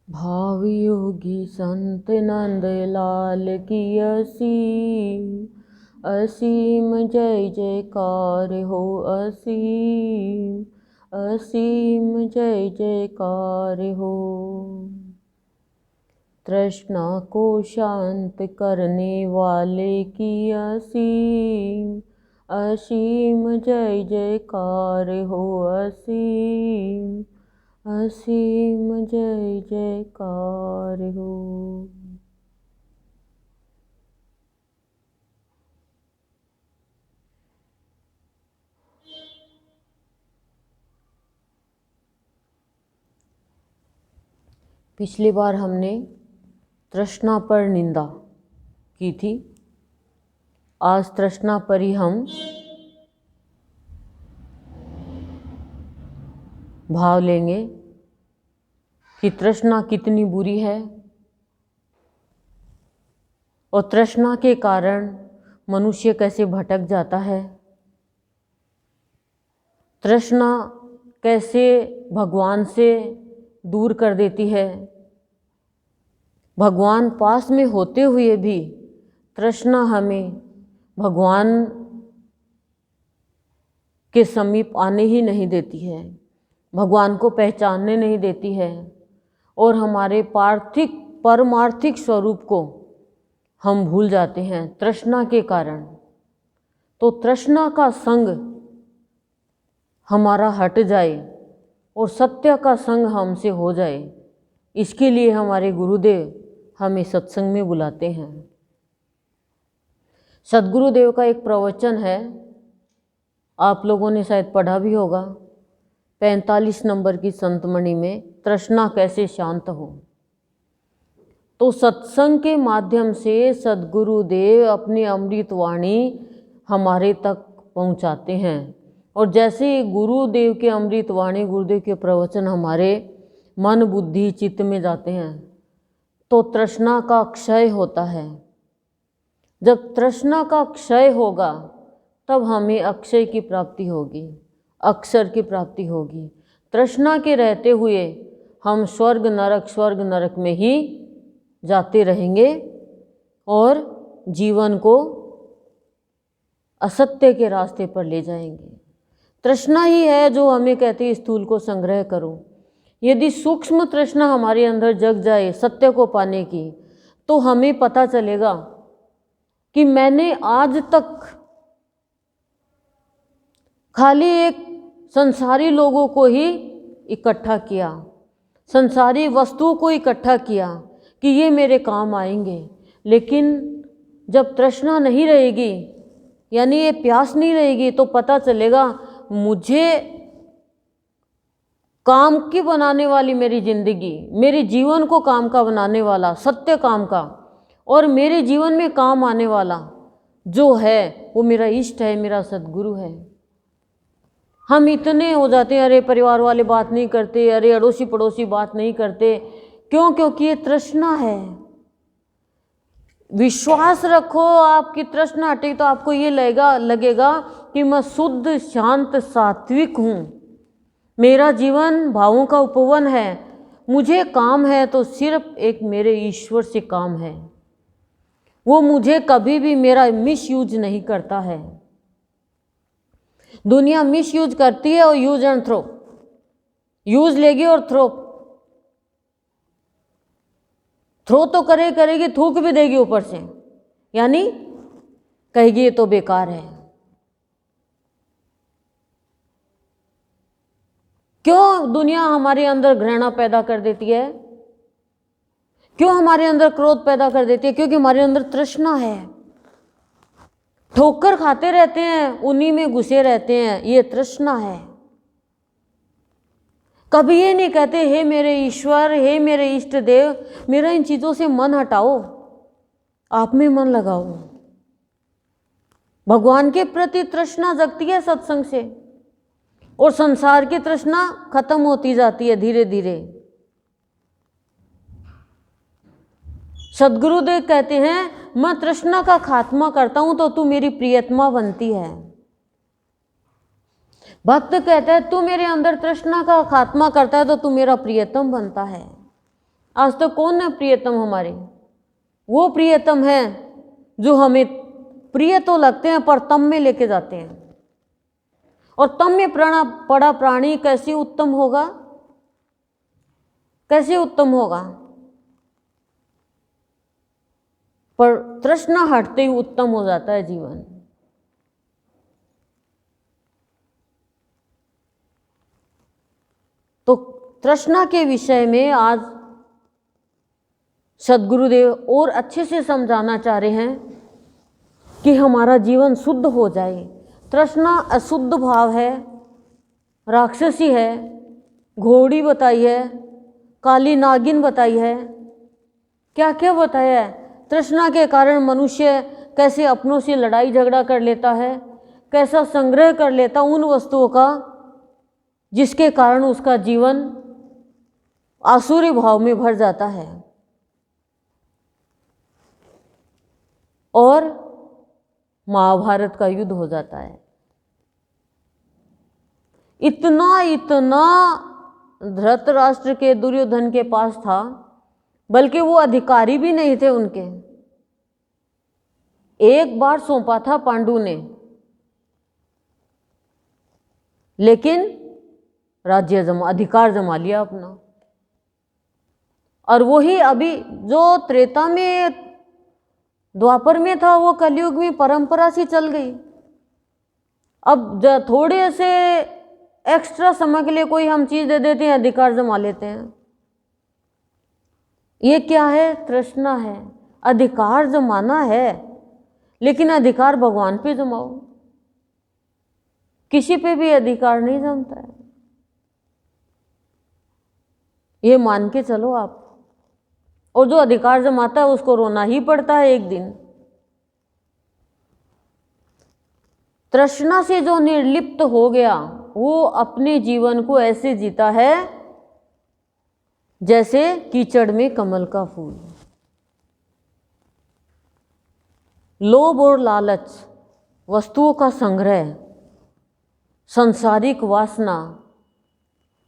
भाव योगी संत नंद लाल की असीम असीम जय जयकार हो। असीम असीम जय जयकार हो। तृष्णा को शांत करने वाले की असीम असीम जय जयकार हो। असीम असीम जय जयकार हो। पिछली बार हमने तृष्णा पर निंदा की थी। आज तृष्णा पर ही हम भाव लेंगे कि तृष्णा कितनी बुरी है और तृष्णा के कारण मनुष्य कैसे भटक जाता है। तृष्णा कैसे भगवान से दूर कर देती है। भगवान पास में होते हुए भी तृष्णा हमें भगवान के समीप आने ही नहीं देती है, भगवान को पहचानने नहीं देती है और हमारे परमार्थिक स्वरूप को हम भूल जाते हैं तृष्णा के कारण। तो तृष्णा का संग हमारा हट जाए और सत्य का संग हमसे हो जाए, इसके लिए हमारे गुरुदेव हमें सत्संग में बुलाते हैं। सद्गुरुदेव का एक प्रवचन है, आप लोगों ने शायद पढ़ा भी होगा, 45 नंबर की संतमणि में, तृष्णा कैसे शांत हो। तो सत्संग के माध्यम से सद्गुरुदेव अपनी अमृत वाणी हमारे तक पहुंचाते हैं और जैसे गुरुदेव के अमृत वाणी, गुरुदेव के प्रवचन हमारे मन बुद्धि चित्त में जाते हैं तो तृष्णा का क्षय होता है। जब तृष्णा का क्षय होगा तब हमें अक्षय की प्राप्ति होगी, अक्षर की प्राप्ति होगी। तृष्णा के रहते हुए हम स्वर्ग नरक में ही जाते रहेंगे और जीवन को असत्य के रास्ते पर ले जाएंगे। तृष्णा ही है जो हमें कहती है स्थूल को संग्रह करो। यदि सूक्ष्म तृष्णा हमारे अंदर जग जाए सत्य को पाने की, तो हमें पता चलेगा कि मैंने आज तक खाली एक संसारी लोगों को ही इकट्ठा किया, संसारी वस्तुओं को इकट्ठा किया कि ये मेरे काम आएंगे। लेकिन जब तृष्णा नहीं रहेगी, यानी ये प्यास नहीं रहेगी, तो पता चलेगा मुझे काम की बनाने वाली मेरी जिंदगी, मेरे जीवन को काम का बनाने वाला, सत्य काम का और मेरे जीवन में काम आने वाला जो है वो मेरा इष्ट है, मेरा सद्गुरु है। हम इतने हो जाते हैं, अरे परिवार वाले बात नहीं करते, अरे अड़ोसी पड़ोसी बात नहीं करते, क्यों? क्योंकि ये तृष्णा है। विश्वास रखो, आपकी तृष्णा हटेगी तो आपको ये लगेगा कि मैं शुद्ध शांत सात्विक हूँ, मेरा जीवन भावों का उपवन है, मुझे काम है तो सिर्फ एक मेरे ईश्वर से काम है, वो मुझे कभी भी मेरा मिसयूज नहीं करता है। दुनिया मिसयूज करती है और यूज एंड थ्रो, यूज लेगी और थ्रो तो करेगी, थूक भी देगी ऊपर से, यानी कहेगी ये तो बेकार है। क्यों दुनिया हमारे अंदर घृणा पैदा कर देती है? क्यों हमारे अंदर क्रोध पैदा कर देती है? क्योंकि हमारे अंदर तृष्णा है। ठोकर खाते रहते हैं, उन्हीं में घुसे रहते हैं, ये तृष्णा है। कभी ये नहीं कहते हे मेरे ईश्वर, हे मेरे इष्ट देव, मेरा इन चीजों से मन हटाओ, आप में मन लगाओ। भगवान के प्रति तृष्णा जगती है सत्संग से और संसार की तृष्णा खत्म होती जाती है धीरे धीरे। सद्गुरुदेव कहते हैं मैं तृष्णा का खात्मा करता हूं तो तू मेरी प्रियतमा बनती है। भक्त कहता है तू मेरे अंदर तृष्णा का खात्मा करता है तो तू मेरा प्रियतम बनता है। आज तक कौन है प्रियतम हमारे? वो प्रियतम है जो हमें प्रिय तो लगते हैं पर तम में लेके जाते हैं। और तम में पड़ा प्राणी कैसे उत्तम होगा? कैसे उत्तम होगा? पर तृष्णा हटते ही उत्तम हो जाता है जीवन। तो तृष्णा के विषय में आज सद्गुरुदेव और अच्छे से समझाना चाह रहे हैं कि हमारा जीवन शुद्ध हो जाए। तृष्णा अशुद्ध भाव है, राक्षसी है, घोड़ी बताई है, काली नागिन बताई है, क्या क्या बताया है। तृष्णा के कारण मनुष्य कैसे अपनों से लड़ाई झगड़ा कर लेता है, कैसा संग्रह कर लेता उन वस्तुओं का जिसके कारण उसका जीवन आसुरी भाव में भर जाता है और महाभारत का युद्ध हो जाता है। इतना इतना धृतराष्ट्र के दुर्योधन के पास था, बल्कि वो अधिकारी भी नहीं थे उनके। एक बार सौंपा था पांडु ने, लेकिन राज्य अधिकार जमा लिया अपना। और वही अभी जो त्रेता में द्वापर में था वो कलयुग में परंपरा सी चल गई। अब थोड़े से एक्स्ट्रा समय के लिए कोई हम चीज दे देते हैं, अधिकार जमा लेते हैं। ये क्या है? तृष्णा है। अधिकार जमाना है, लेकिन अधिकार भगवान पे जमाओ, किसी पे भी अधिकार नहीं जमता है, ये मान के चलो आप। और जो अधिकार जमाता है उसको रोना ही पड़ता है एक दिन। तृष्णा से जो निर्लिप्त हो गया वो अपने जीवन को ऐसे जीता है जैसे कीचड़ में कमल का फूल। लोभ और लालच, वस्तुओं का संग्रह, सांसारिक वासना,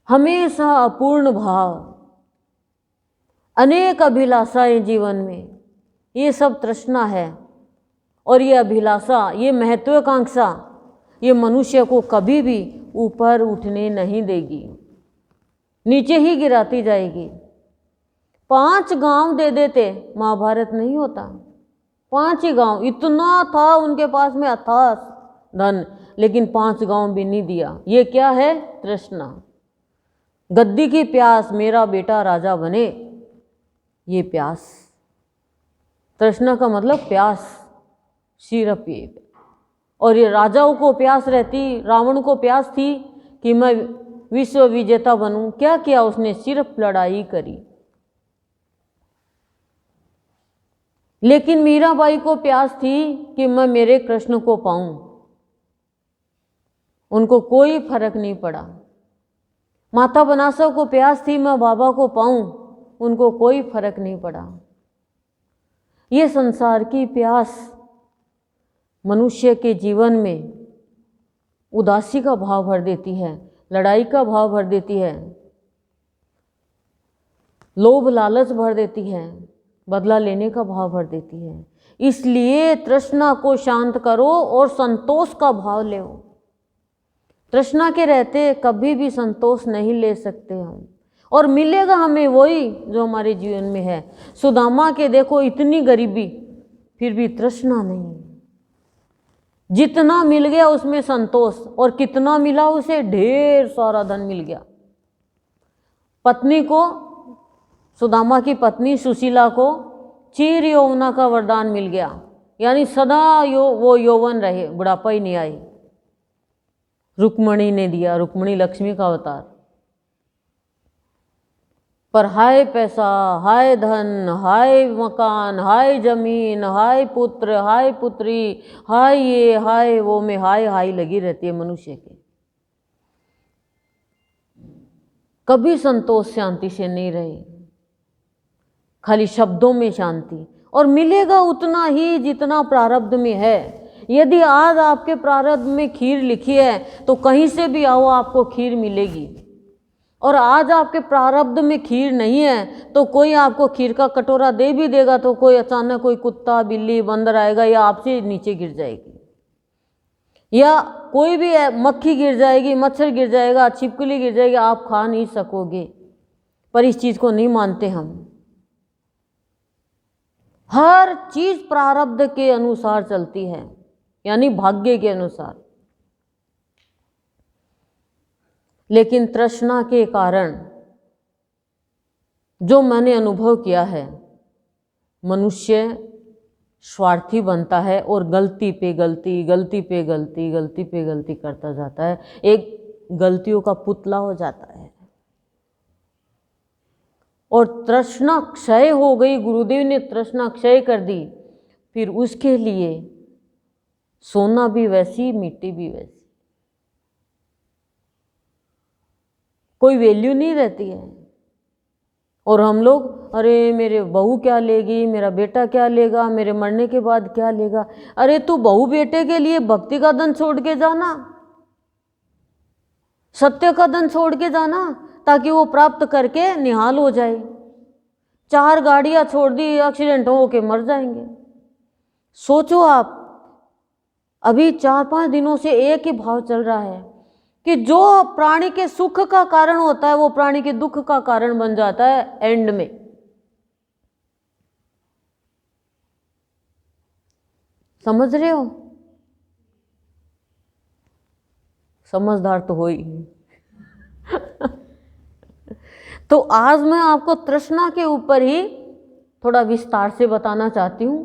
हमेशा अपूर्ण भाव, अनेक अभिलाषाएं जीवन में, ये सब तृष्णा है। और ये अभिलाषा, ये महत्वाकांक्षा, ये मनुष्य को कभी भी ऊपर उठने नहीं देगी, नीचे ही गिराती जाएगी। 5 गांव दे देते महाभारत नहीं होता। 5 ही गांव, इतना था उनके पास में अथाह धन, लेकिन 5 गांव भी नहीं दिया। ये क्या है? तृष्णा, गद्दी की प्यास, मेरा बेटा राजा बने, ये प्यास। तृष्णा का मतलब प्यास, सिर्फ ये। और ये राजाओं को प्यास रहती, रावण को प्यास थी कि मैं विश्व विजेता बनूं। क्या किया उसने? सिर्फ लड़ाई करी। लेकिन मीराबाई को प्यास थी कि मैं मेरे कृष्ण को पाऊं, उनको कोई फर्क नहीं पड़ा। माता बनासा को प्यास थी मैं बाबा को पाऊं, उनको कोई फर्क नहीं पड़ा। ये संसार की प्यास मनुष्य के जीवन में उदासी का भाव भर देती है, लड़ाई का भाव भर देती है, लोभ लालच भर देती है, बदला लेने का भाव भर देती है। इसलिए तृष्णा को शांत करो और संतोष का भाव ले। तृष्णा के रहते कभी भी संतोष नहीं ले सकते हम, और मिलेगा हमें वही जो हमारे जीवन में है। सुदामा के देखो इतनी गरीबी, फिर भी तृष्णा नहीं। जितना मिल गया उसमें संतोष, और कितना मिला उसे? ढेर सारा धन मिल गया। पत्नी को, सुदामा की पत्नी सुशीला को चिर यौवना का वरदान मिल गया, यानी सदा वो यौवन रहे, बुढ़ापा ही नहीं आई। रुक्मणी ने दिया, रुक्मणी लक्ष्मी का अवतार। पर हाय पैसा, हाय धन, हाय मकान, हाय जमीन, हाय पुत्र, हाय पुत्री, हाय ये हाय वो में हाय हाय लगी रहती है मनुष्य के। कभी संतोष शांति से नहीं रहे, खाली शब्दों में शांति। और मिलेगा उतना ही जितना प्रारब्ध में है। यदि आज आपके प्रारब्ध में खीर लिखी है तो कहीं से भी आओ आपको खीर मिलेगी। और आज आपके प्रारब्ध में खीर नहीं है तो कोई आपको खीर का कटोरा दे भी देगा तो कोई अचानक कोई कुत्ता बिल्ली बंदर आएगा या आपसे नीचे गिर जाएगी, या कोई भी मक्खी गिर जाएगी, मच्छर गिर जाएगा, छिपकली गिर जाएगी, आप खा नहीं सकोगे। पर इस चीज को नहीं मानते हम। हर चीज प्रारब्ध के अनुसार चलती है, यानी भाग्य के अनुसार। लेकिन तृष्णा के कारण जो मैंने अनुभव किया है, मनुष्य स्वार्थी बनता है और गलती पे गलती, गलती पे गलती, गलती पे गलती करता जाता है, एक गलतियों का पुतला हो जाता है। और तृष्णा क्षय हो गई, गुरुदेव ने तृष्णा क्षय कर दी, फिर उसके लिए सोना भी वैसी, मिट्टी भी वैसी, कोई वैल्यू नहीं रहती है। और हम लोग, अरे मेरे बहू क्या लेगी, मेरा बेटा क्या लेगा, मेरे मरने के बाद क्या लेगा। अरे तू बहू बेटे के लिए भक्ति का धन छोड़ के जाना, सत्य का धन छोड़ के जाना, ताकि वो प्राप्त करके निहाल हो जाए। 4 गाड़ियां छोड़ दी, एक्सीडेंट हो के मर जाएंगे। सोचो आप, अभी 4-5 दिनों से एक ही भाव चल रहा है कि जो प्राणी के सुख का कारण होता है वो प्राणी के दुख का कारण बन जाता है एंड में। समझ रहे हो? समझदार तो हो ही। तो आज मैं आपको तृष्णा के ऊपर ही थोड़ा विस्तार से बताना चाहती हूँ।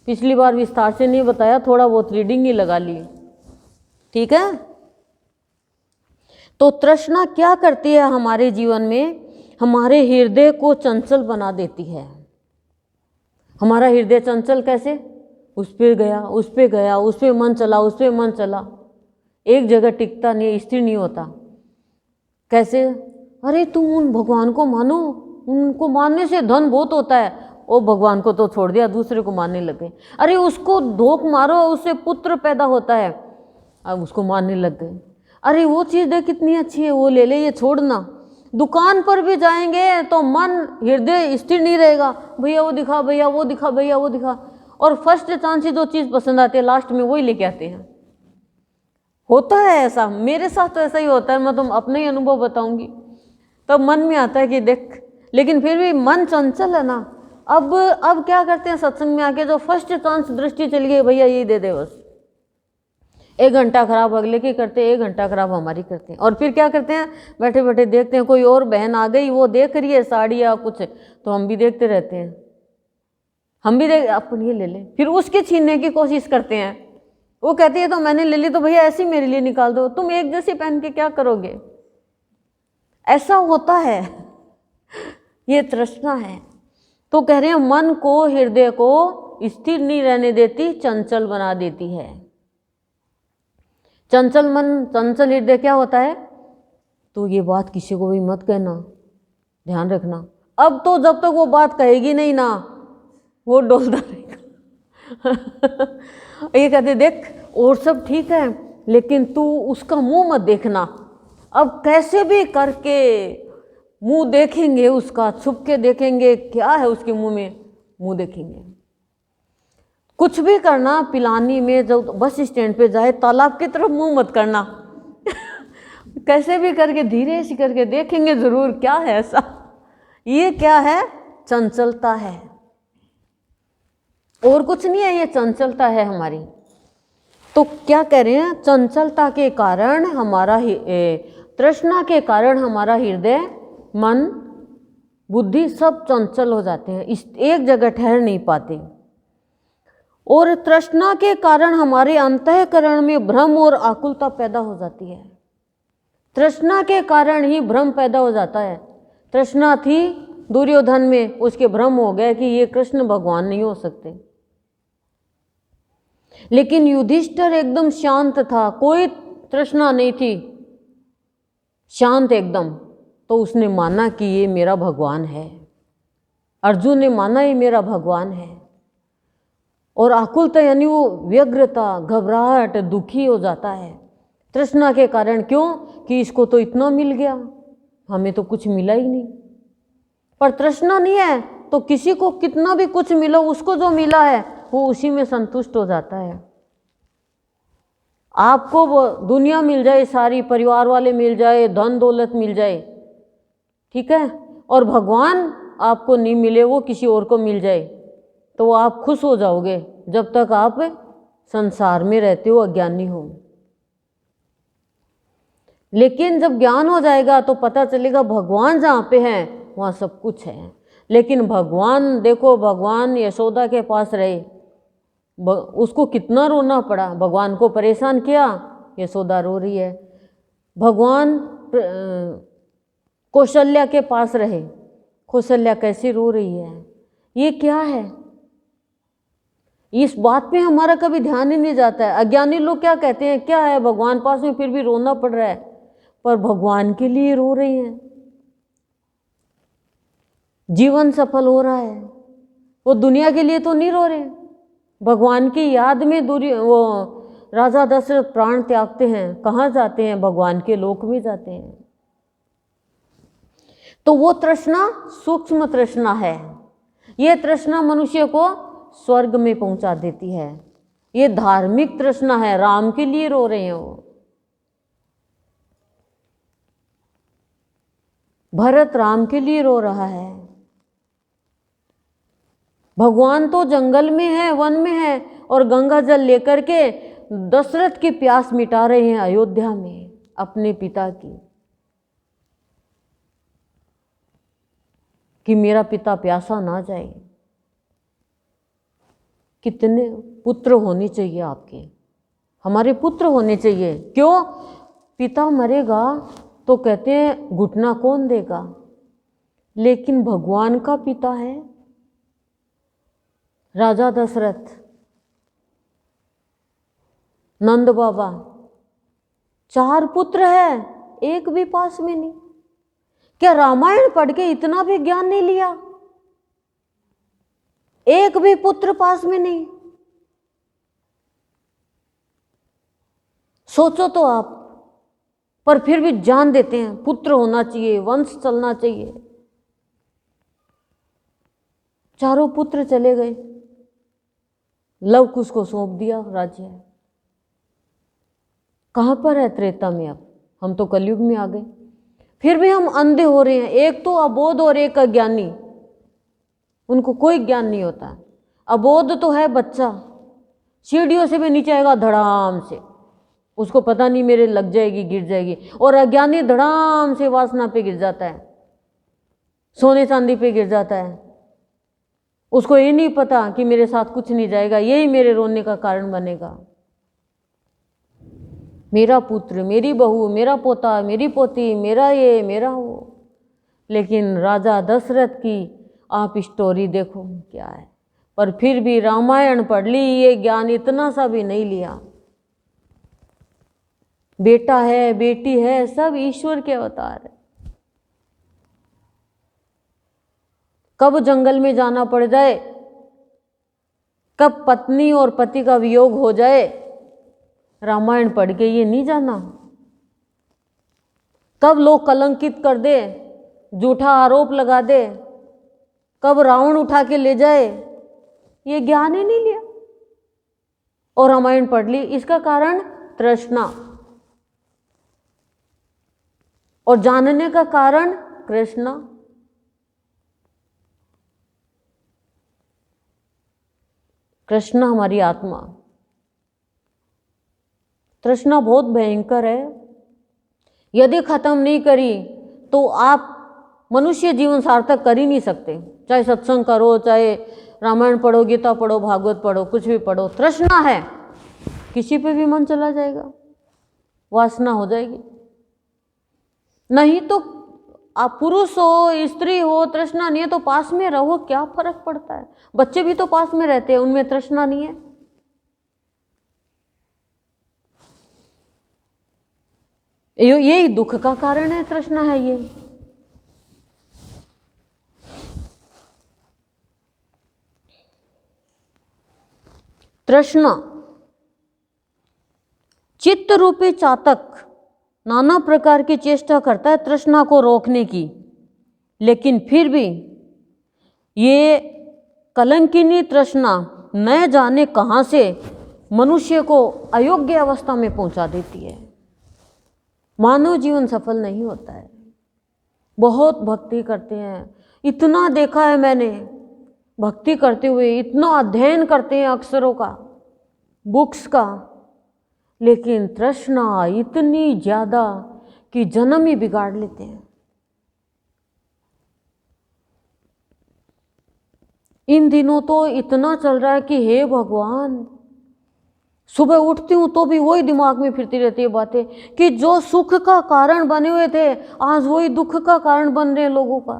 पिछली बार विस्तार से नहीं बताया, थोड़ा बहुत रीडिंग ही लगा ली, ठीक है। तो तृष्णा क्या करती है हमारे जीवन में? हमारे हृदय को चंचल बना देती है। हमारा हृदय चंचल कैसे? उस पे गया, उस पे गया, उस पे मन चला, उस पे मन चला, एक जगह टिकता नहीं, स्थिर नहीं होता। कैसे? अरे तुम उन भगवान को मानो, उनको मानने से धन बहुत होता है। ओ भगवान को तो छोड़ दिया, दूसरे को मानने लग गए। अरे उसको धोख मारो, उससे पुत्र पैदा होता है, अब उसको मानने लग गए। अरे वो चीज़ देख कितनी अच्छी है, वो ले ले, ये छोड़ना। दुकान पर भी जाएंगे तो मन हृदय स्थिर नहीं रहेगा, भैया वो दिखा, भैया वो दिखा, भैया वो दिखा, और फर्स्ट चांस से जो चीज़ पसंद आती है लास्ट में वही लेके आते हैं। होता है ऐसा, मेरे साथ तो ऐसा ही होता है, मैं तुम अपने ही अनुभव बताऊंगी। तब मन में आता है कि देख, लेकिन फिर भी मन चंचल है ना। अब क्या करते हैं सत्संग में आके, जो फर्स्ट चांस दृष्टि चली गई, भैया यही दे दे बस। 1 घंटा खराब अगले की करते हैं, 1 घंटा खराब हमारी करते हैं। और फिर क्या करते हैं, बैठे बैठे देखते हैं, कोई और बहन आ गई, वो देख रही है साड़ी या कुछ, तो हम भी देखते रहते हैं, हम भी देख, अपन ये ले ले, फिर उसके छीनने की कोशिश करते हैं। वो कहती है तो मैंने ले ली, तो भैया ऐसी मेरे लिए निकाल दो, तुम एक जैसी पहन के क्या करोगे? ऐसा होता है, ये तृष्णा है। तो कह रहे हैं मन को, हृदय को स्थिर नहीं रहने देती, चंचल बना देती है। चंचल मन, चंचल हृदय क्या होता है? तो ये बात किसी को भी मत कहना, ध्यान रखना। अब तो जब तक वो बात कहेगी नहीं ना, वो डोलता रहेगा। ये कहते देख और सब ठीक है, लेकिन तू उसका मुंह मत देखना। अब कैसे भी करके मुंह देखेंगे उसका, छुप के देखेंगे क्या है उसके मुंह में, मुंह देखेंगे। कुछ भी करना, पिलानी में जब बस स्टैंड पे जाए, तालाब की तरफ मुंह मत करना। कैसे भी करके धीरे से करके देखेंगे जरूर क्या है ऐसा। ये क्या है? चंचलता है, और कुछ नहीं है, ये चंचलता है हमारी। तो क्या कह रहे हैं? चंचलता के कारण हमारा, तृष्णा के कारण हमारा हृदय, मन, बुद्धि सब चंचल हो जाते हैं, एक जगह ठहर नहीं पाते। और तृष्णा के कारण हमारे अंतःकरण में भ्रम और आकुलता पैदा हो जाती है। तृष्णा के कारण ही भ्रम पैदा हो जाता है। तृष्णा थी दुर्योधन में, उसके भ्रम हो गए कि ये कृष्ण भगवान नहीं हो सकते। लेकिन युधिष्ठिर एकदम शांत था, कोई तृष्णा नहीं थी, शांत एकदम। तो उसने माना कि ये मेरा भगवान है। अर्जुन ने माना ये मेरा भगवान है। और आकुलता यानी वो व्यग्रता, घबराहट, दुखी हो जाता है तृष्णा के कारण। क्यों? कि इसको तो इतना मिल गया, हमें तो कुछ मिला ही नहीं। पर तृष्णा नहीं है तो किसी को कितना भी कुछ मिलो, उसको जो मिला है वो उसी में संतुष्ट हो जाता है। आपको वो दुनिया मिल जाए, सारी परिवार वाले मिल जाए, धन दौलत मिल जाए, ठीक है, और भगवान आपको नहीं मिले, वो किसी और को मिल जाए, तो आप खुश हो जाओगे जब तक आप संसार में रहते हो, अज्ञानी हो। लेकिन जब ज्ञान हो जाएगा तो पता चलेगा भगवान जहाँ पे हैं वहाँ सब कुछ है। लेकिन भगवान देखो, भगवान यशोदा के पास रहे, उसको कितना रोना पड़ा, भगवान को परेशान किया, यशोदा रो रही है। भगवान कौशल्या के पास रहे, कौशल्या कैसी रो रही है। ये क्या है? इस बात पे हमारा कभी ध्यान ही नहीं जाता है। अज्ञानी लोग क्या कहते हैं, क्या है भगवान पास में फिर भी रोना पड़ रहा है, पर भगवान के लिए रो रही हैं। जीवन सफल हो रहा है, वो दुनिया के लिए तो नहीं रो रहे। भगवान की याद में वो राजा दशरथ प्राण त्यागते हैं, कहाँ जाते हैं? भगवान के लोक में जाते हैं। तो वो तृष्णा सूक्ष्म तृष्णा है। ये तृष्णा मनुष्य को स्वर्ग में पहुंचा देती है। ये धार्मिक तृष्णा है, राम के लिए रो रहे हैं वो। भरत राम के लिए रो रहा है। भगवान तो जंगल में है, वन में है, और गंगा जल लेकर के दशरथ की प्यास मिटा रहे हैं अयोध्या में अपने पिता की, कि मेरा पिता प्यासा ना जाए। कितने पुत्र होने चाहिए आपके, हमारे पुत्र होने चाहिए। क्यों? पिता मरेगा तो कहते हैं घुटना कौन देगा, लेकिन भगवान का पिता है राजा दशरथ, नंद बाबा, 4 पुत्र है, एक भी पास में नहीं। क्या रामायण पढ़ के इतना भी ज्ञान नहीं लिया? एक भी पुत्र पास में नहीं। सोचो तो आप। पर फिर भी जान देते हैं पुत्र होना चाहिए, वंश चलना चाहिए। 4 पुत्र चले गए, लव कुश को सौंप दिया राज्य। कहाँ पर है त्रेता में? अब हम तो कलयुग में आ गए, फिर भी हम अंधे हो रहे हैं। एक तो अबोध और एक अज्ञानी, उनको कोई ज्ञान नहीं होता। अबोध तो है बच्चा, सीढ़ियों से भी नीचे आएगा धड़ाम से, उसको पता नहीं मेरे लग जाएगी, गिर जाएगी। और अज्ञानी धड़ाम से वासना पे गिर जाता है, सोने चांदी पे गिर जाता है। उसको ये नहीं पता कि मेरे साथ कुछ नहीं जाएगा, यही मेरे रोने का कारण बनेगा। मेरा पुत्र, मेरी बहू, मेरा पोता, मेरी पोती, मेरा ये, मेरा वो। लेकिन राजा दशरथ की आप स्टोरी देखो क्या है। पर फिर भी रामायण पढ़ ली, ये ज्ञान इतना सा भी नहीं लिया। बेटा है, बेटी है, सब ईश्वर के अवतार है। कब जंगल में जाना पड़ जाए, कब पत्नी और पति का वियोग हो जाए, रामायण पढ़ के ये नहीं जाना। कब लोग कलंकित कर दे, झूठा आरोप लगा दे, कब रावण उठा के ले जाए, ये ज्ञान ही नहीं लिया और रामायण पढ़ ली। इसका कारण तृष्णा, और जानने का कारण कृष्णा। कृष्ण हमारी आत्मा। तृष्णा बहुत भयंकर है, यदि खत्म नहीं करी तो आप मनुष्य जीवन सार्थक कर ही नहीं सकते। चाहे सत्संग करो, चाहे रामायण पढ़ो, गीता पढ़ो, भागवत पढ़ो, कुछ भी पढ़ो, तृष्णा है, किसी पे भी मन चला जाएगा, वासना हो जाएगी। नहीं तो आप पुरुष हो, स्त्री हो, तृष्णा नहीं है तो पास में रहो, क्या फर्क पड़ता है? बच्चे भी तो पास में रहते हैं, उनमें तृष्णा नहीं है। यही दुख का कारण है, तृष्णा है ये। तृष्णा चित्त रूपी चातक नाना प्रकार की चेष्टा करता है तृष्णा को रोकने की, लेकिन फिर भी ये कलंकिनी तृष्णा न जाने कहाँ से मनुष्य को अयोग्य अवस्था में पहुंचा देती है। मानव जीवन सफल नहीं होता है। बहुत भक्ति करते हैं, इतना देखा है मैंने भक्ति करते हुए, इतना अध्ययन करते हैं अक्षरों का, बुक्स का, लेकिन तृष्णा इतनी ज़्यादा कि जन्म ही बिगाड़ लेते हैं। इन दिनों तो इतना चल रहा है कि हे भगवान, सुबह उठती हूँ तो भी वही दिमाग में फिरती रहती है बातें कि जो सुख का कारण बने हुए थे आज वही दुख का कारण बन रहे हैं लोगों का।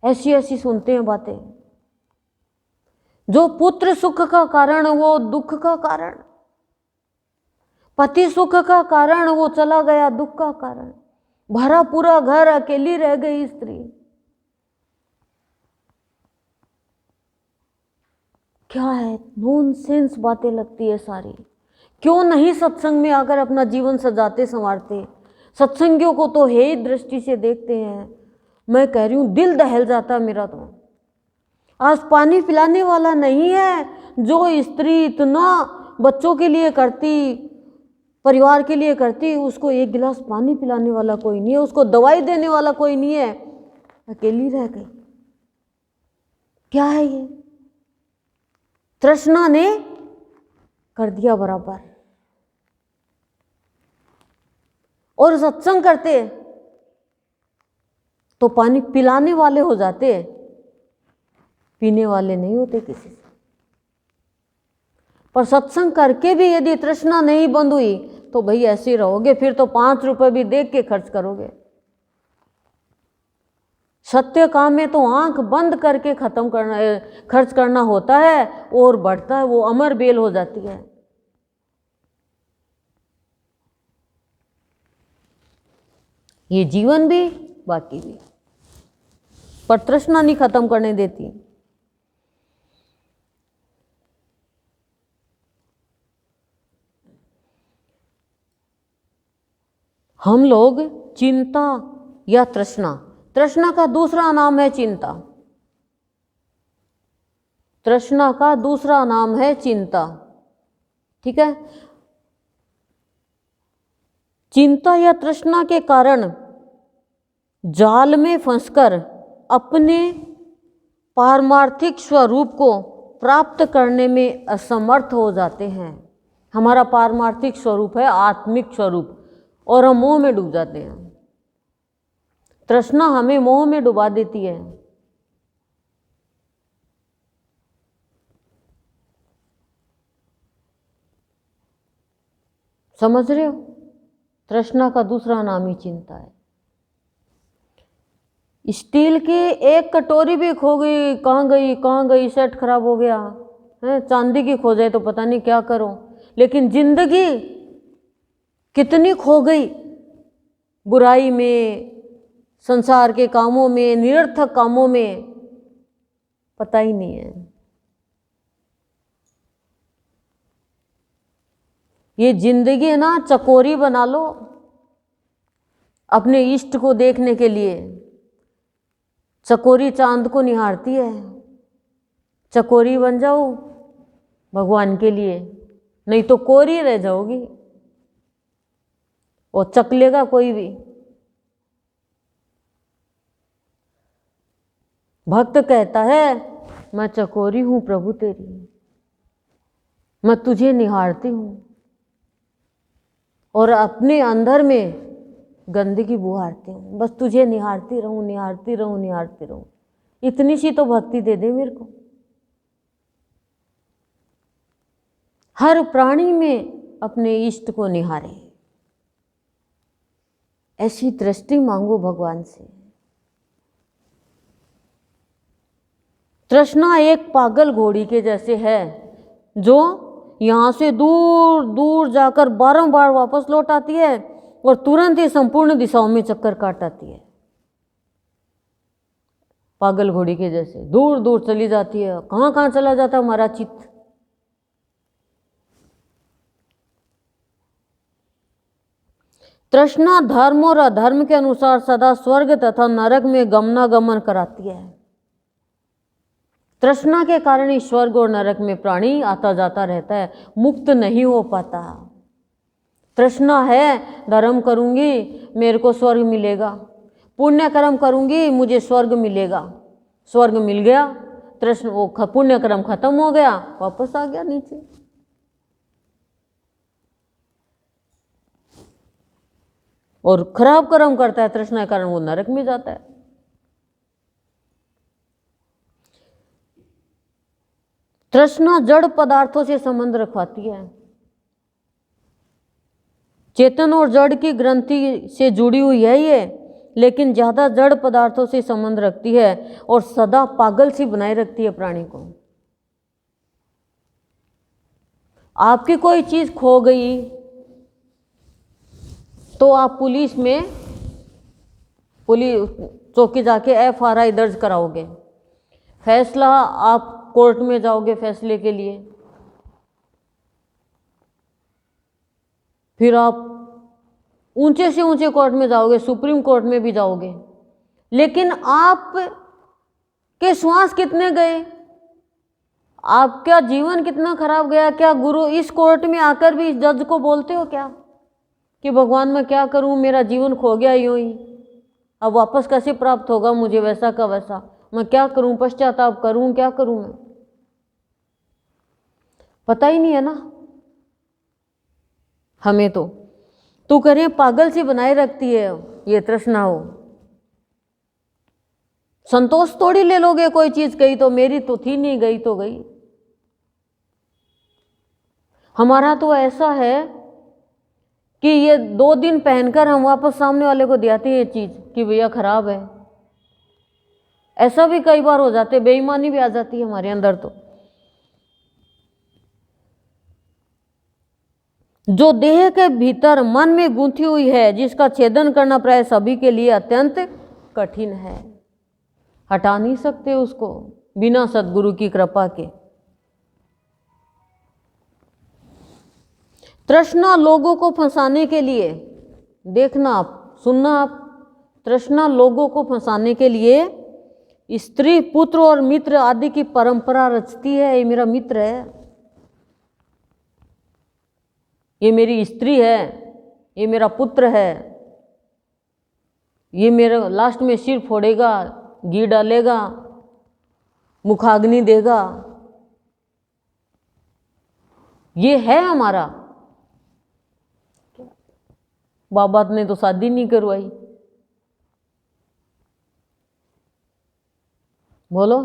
ऐसी ऐसी सुनते हैं बातें। जो पुत्र सुख का कारण वो दुख का कारण, पति सुख का कारण वो चला गया दुख का कारण, भरा पूरा घर अकेली रह गई स्त्री। क्या है, नॉनसेंस बातें लगती है सारी। क्यों नहीं सत्संग में आकर अपना जीवन सजाते संवारते। सत्संगियों को तो हे दृष्टि से देखते हैं, मैं कह रही हूँ दिल दहल जाता है मेरा तो। आज पानी पिलाने वाला नहीं है, जो स्त्री इतना बच्चों के लिए करती, परिवार के लिए करती, उसको एक गिलास पानी पिलाने वाला कोई नहीं है, उसको दवाई देने वाला कोई नहीं है, अकेली रह गई। क्या है ये? तृष्णा ने कर दिया बराबर। और सत्संग करते तो पानी पिलाने वाले हो जाते, पीने वाले नहीं होते किसी से। पर सत्संग करके भी यदि तृष्णा नहीं बंद हुई तो भाई ऐसे ही रहोगे, फिर तो 5 रुपए भी देख के खर्च करोगे। सत्य काम में तो आंख बंद करके खत्म करना, खर्च करना होता है और बढ़ता है, वो अमर बेल हो जाती है। ये जीवन भी बाकी भी, पर तृष्णा नहीं खत्म करने देती। हम लोग चिंता या तृष्णा, तृष्णा का दूसरा नाम है चिंता। तृष्णा का दूसरा नाम है चिंता, ठीक है। चिंता या तृष्णा के कारण जाल में फंसकर अपने पारमार्थिक स्वरूप को प्राप्त करने में असमर्थ हो जाते हैं। हमारा पारमार्थिक स्वरूप है आत्मिक स्वरूप, और हम मोह में डूब जाते हैं। तृष्णा हमें मोह में डुबा देती है। समझ रहे हो? तृष्णा का दूसरा नाम ही चिंता है। स्टील की एक कटोरी भी खो गई, कहाँ गई कहाँ गई, सेट खराब हो गया है। चांदी की खो जाए तो पता नहीं क्या करो, लेकिन जिंदगी कितनी खो गई बुराई में, संसार के कामों में, निरर्थक कामों में, पता ही नहीं है। ये जिंदगी है ना, चकोरी बना लो अपने इष्ट को देखने के लिए। चकोरी चांद को निहारती है, चकोरी बन जाओ भगवान के लिए, नहीं तो कोरी रह जाओगी और चकलेगा कोई भी। भक्त कहता है मैं चकोरी हूं प्रभु तेरी, मैं तुझे निहारती हूं, और अपने अंदर में गंदगी बुहारती हूँ, बस तुझे निहारती रहूं निहारती रहूं निहारती रहूं। इतनी सी तो भक्ति दे दे मेरे को। हर प्राणी में अपने इष्ट को निहारे, ऐसी दृष्टि मांगो भगवान से। तृष्णा एक पागल घोड़ी के जैसे है, जो यहाँ से दूर दूर जाकर बारंबार वापस लौट आती है और तुरंत ही संपूर्ण दिशाओं में चक्कर काट आती है। पागल घोड़ी के जैसे दूर दूर चली जाती है, कहाँ कहाँ चला जाता है हमारा चित्त। तृष्णा धर्म और अधर्म के अनुसार सदा स्वर्ग तथा नरक में गमनागमन कराती है। तृष्णा के कारण ही स्वर्ग और नरक में प्राणी आता जाता रहता है, मुक्त नहीं हो पाता। तृष्णा है, धर्म करूंगी मेरे को स्वर्ग मिलेगा, पुण्य कर्म करूंगी मुझे स्वर्ग मिलेगा। स्वर्ग मिल गया, तृष्णा वो पुण्य कर्म खत्म हो गया, वापस आ गया नीचे। और खराब कर्म करता है तृष्णा के कारण, वो नरक में जाता है। तृष्णा जड़ पदार्थों से संबंध रखवाती है। चेतन और जड़ की ग्रंथि से जुड़ी हुई है ये, लेकिन ज्यादा जड़ पदार्थों से संबंध रखती है और सदा पागल सी बनाए रखती है प्राणी को। आपकी कोई चीज खो गई तो आप पुलिस चौकी जाके FRI दर्ज कराओगे, फैसला आप कोर्ट में जाओगे फैसले के लिए, फिर आप ऊंचे से ऊंचे कोर्ट में जाओगे, सुप्रीम कोर्ट में भी जाओगे, लेकिन आप के श्वास कितने गए, आपका जीवन कितना खराब गया? क्या गुरु इस कोर्ट में आकर भी इस जज को बोलते हो क्या कि भगवान मैं क्या करूं, मेरा जीवन खो गया यूं ही, अब वापस कैसे प्राप्त होगा मुझे वैसा का वैसा, मैं क्या करूं, पश्चाताप करूं, क्या करूं? मैं पता ही नहीं है ना हमें। तो करें पागल सी बनाए रखती है ये तृष्णा हो। संतोष थोड़ी ले लोगे, कोई चीज गई तो मेरी तो थी नहीं, गई तो गई। हमारा तो ऐसा है कि ये 2 दिन पहनकर हम वापस सामने वाले को दियाते हैं ये चीज कि भैया खराब है। ऐसा भी कई बार हो जाते, बेईमानी भी आ जाती है हमारे अंदर। तो जो देह के भीतर मन में गूंथी हुई है, जिसका छेदन करना प्राय सभी के लिए अत्यंत कठिन है, हटा नहीं सकते उसको बिना सद्गुरु की कृपा के। तृष्णा लोगों को फंसाने के लिए, देखना आप, सुनना आप, तृष्णा लोगों को फंसाने के लिए स्त्री, पुत्र और मित्र आदि की परंपरा रचती है। ये मेरा मित्र है, ये मेरी स्त्री है, ये मेरा पुत्र है, ये मेरा लास्ट में सिर फोड़ेगा, घी डालेगा, मुखाग्नि देगा, ये है हमारा। बाबा ने तो शादी नहीं करवाई, बोलो।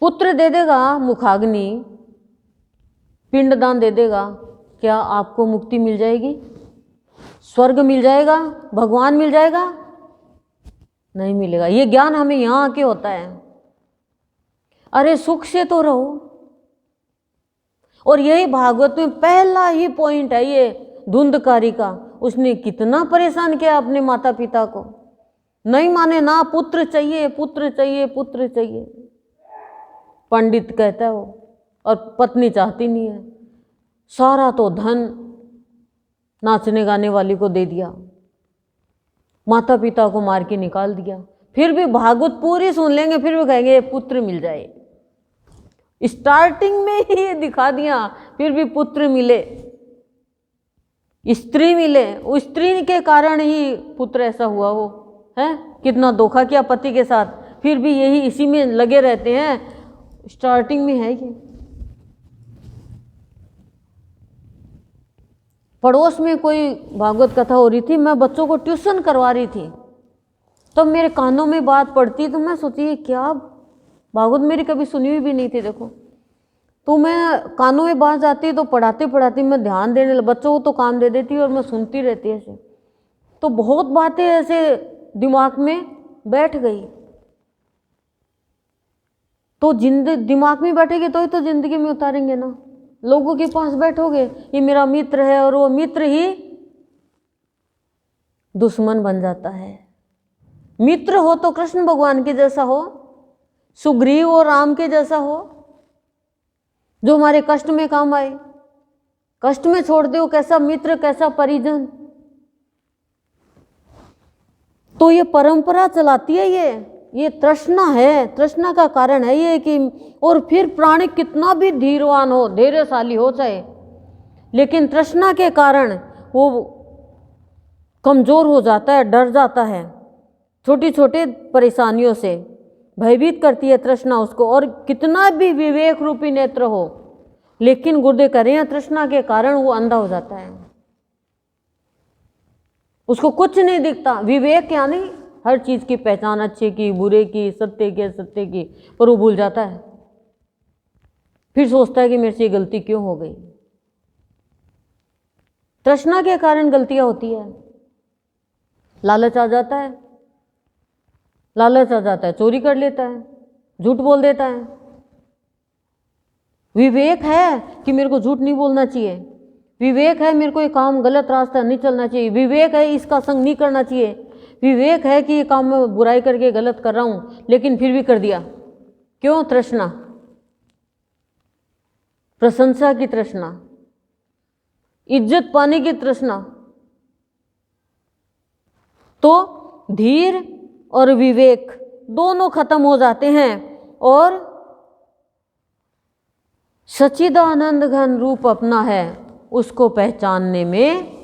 पुत्र दे देगा मुखाग्नि, पिंडदान दे देगा, क्या आपको मुक्ति मिल जाएगी? स्वर्ग मिल जाएगा? भगवान मिल जाएगा? नहीं मिलेगा। ये ज्ञान हमें यहां आके होता है। अरे सुख से तो रहो। और यही भागवत में पहला ही पॉइंट है ये धुंधकारी का। उसने कितना परेशान किया अपने माता पिता को, नहीं माने ना, पुत्र चाहिए, पुत्र चाहिए, पुत्र चाहिए। पंडित कहता है वो, और पत्नी चाहती नहीं है। सारा तो धन नाचने गाने वाली को दे दिया, माता पिता को मार के निकाल दिया। फिर भी भागवत पूरी सुन लेंगे, फिर भी कहेंगे पुत्र मिल जाए। स्टार्टिंग में ही ये दिखा दिया, फिर भी पुत्र मिले, स्त्री मिले, उस स्त्री के कारण ही पुत्र ऐसा हुआ। वो है कितना धोखा किया पति के साथ, फिर भी यही इसी में लगे रहते हैं। स्टार्टिंग में है ये। पड़ोस में कोई भागवत कथा हो रही थी, मैं बच्चों को ट्यूशन करवा रही थी, तो मेरे कानों में बात पड़ती, तो मैं सोची क्या भागवत मेरी कभी सुनी हुई भी नहीं थी। देखो तो मैं कानों में बात जाती तो पढ़ाते पढ़ाते मैं ध्यान देने लगी, बच्चों को तो काम दे देती और मैं सुनती रहती ऐसे। तो बहुत बातें ऐसे दिमाग में बैठ गई। तो दिमाग में बैठेगी तो ही तो जिंदगी में उतारेंगे ना। लोगों के पास बैठोगे, ये मेरा मित्र है, और वो मित्र ही दुश्मन बन जाता है। मित्र हो तो कृष्ण भगवान के जैसा हो, सुग्रीव और राम के जैसा हो, जो हमारे कष्ट में काम आए। कष्ट में छोड़ दो, कैसा मित्र कैसा परिजन। तो ये परंपरा चलाती है, ये तृष्णा है, तृष्णा का कारण है ये कि। और फिर प्राणी कितना भी धीरवान हो, धैर्यशाली हो चाहे, लेकिन तृष्णा के कारण वो कमजोर हो जाता है, डर जाता है। छोटी छोटी परेशानियों से भयभीत करती है तृष्णा उसको। और कितना भी विवेक रूपी नेत्र हो, लेकिन गुरुदेव कह रहे हैं तृष्णा के कारण वो अंधा हो जाता है, उसको कुछ नहीं दिखता। विवेक यानी हर चीज की पहचान, अच्छे की बुरे की, सत्य की असत्य की, पर वो भूल जाता है। फिर सोचता है कि मेरे से ये गलती क्यों हो गई। तृष्णा के कारण गलतियां होती है। लालच आ जाता है, लालच आ जाता है, चोरी कर लेता है, झूठ बोल देता है। विवेक है कि मेरे को झूठ नहीं बोलना चाहिए, विवेक है मेरे को ये काम गलत रास्ता नहीं चलना चाहिए, विवेक है इसका संग नहीं करना चाहिए, विवेक है कि ये काम मैं बुराई करके गलत कर रहा हूं, लेकिन फिर भी कर दिया। क्यों? तृष्णा, प्रशंसा की तृष्णा, इज्जत पाने की तृष्णा। तो धीर और विवेक दोनों खत्म हो जाते हैं और सच्चिदानंद घन रूप अपना है उसको पहचानने में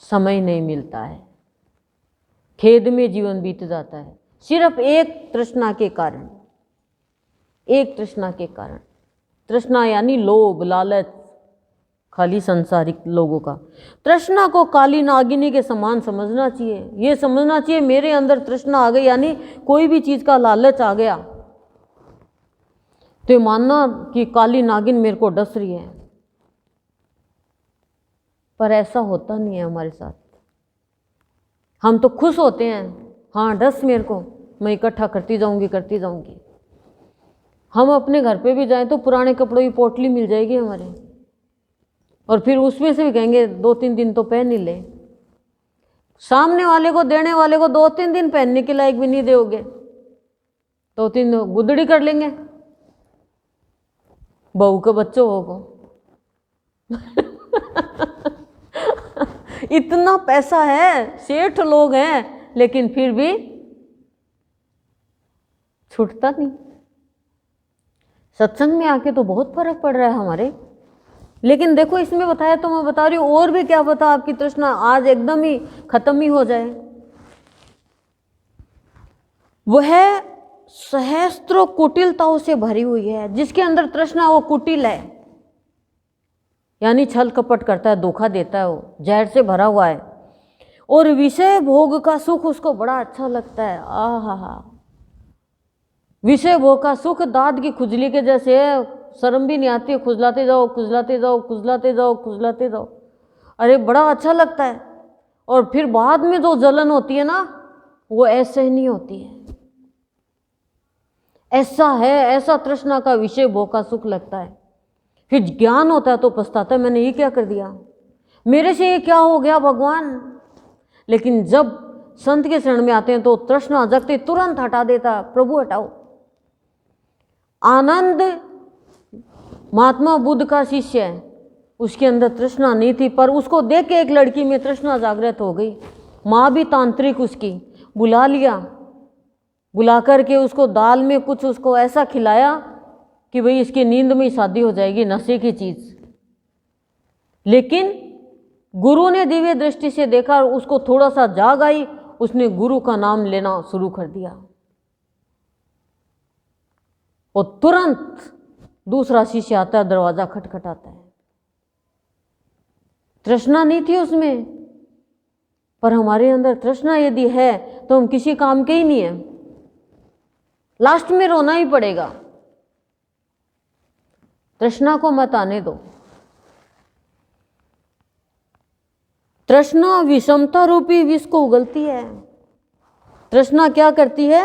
समय नहीं मिलता है, खेद में जीवन बीत जाता है, सिर्फ एक तृष्णा के कारण। एक तृष्णा के कारण, तृष्णा यानी लोभ, लालच, खाली संसारिक लोगों का। तृष्णा को काली नागिनी के समान समझना चाहिए। ये समझना चाहिए मेरे अंदर तृष्णा आ गई, यानी कोई भी चीज का लालच आ गया तो ये मानना कि काली नागिन मेरे को डस रही है। पर ऐसा होता नहीं है हमारे साथ। हम तो खुश होते हैं, हाँ डस मेरे को, मैं इकट्ठा करती जाऊंगी करती जाऊंगी। हम अपने घर पे भी जाएं तो पुराने कपड़ों की पोटली मिल जाएगी हमारे, और फिर उसमें से भी कहेंगे 2-3 दिन तो पहन ही ले। सामने वाले को, देने वाले को 2-3 दिन पहनने के लायक भी नहीं दोगे, 2-3 गुदड़ी कर लेंगे बहू के बच्चों को। इतना पैसा है, सेठ लोग हैं, लेकिन फिर भी छूटता नहीं। सत्संग में आके तो बहुत फर्क पड़ रहा है हमारे। लेकिन देखो इसमें बताया तो मैं बता रही हूँ, और भी क्या पता आपकी तृष्णा आज एकदम ही खत्म ही हो जाए। वह सहस्त्रों कुटिलताओं से भरी हुई है। जिसके अंदर तृष्णा वो कुटिल है, यानी छल कपट करता है, धोखा देता है, वो जहर से भरा हुआ है। और विषय भोग का सुख उसको बड़ा अच्छा लगता है। आहा, विषय भोग का सुख दांत की खुजली के जैसे है, शर्म भी नहीं आती, खुजलाते जाओ खुजलाते जाओ खुजलाते जाओ खुजलाते जाओ, अरे बड़ा अच्छा लगता है। और फिर बाद में जो जलन होती है ना, वो ऐसे ही नहीं होती है। ऐसा है, ऐसा तृष्णा का विषय भोग का सुख लगता है। फिर ज्ञान होता है तो पछताता है, मैंने ये क्या कर दिया, मेरे से ये क्या हो गया भगवान। लेकिन जब संत के शरण में आते हैं तो तृष्णा जगते तुरंत हटा देता, प्रभु हटाओ। आनंद महात्मा बुद्ध का शिष्य है, उसके अंदर तृष्णा नहीं थी, पर उसको देख के एक लड़की में तृष्णा जागृत हो गई। माँ भी तांत्रिक उसकी, बुला लिया, बुला करके उसको दाल में कुछ उसको ऐसा खिलाया कि भाई इसकी नींद में ही शादी हो जाएगी, नशे की चीज। लेकिन गुरु ने दिव्य दृष्टि से देखा और उसको थोड़ा सा जाग आई, उसने गुरु का नाम लेना शुरू कर दिया और तुरंत दूसरा शिष्य आता है, दरवाजा खटखटाता है। तृष्णा नहीं थी उसमें, पर हमारे अंदर तृष्णा यदि है तो हम किसी काम के ही नहीं है, लास्ट में रोना ही पड़ेगा। तृष्णा को मत आने दो। तृष्णा विषमता रूपी विष को उगलती है। तृष्णा क्या करती है?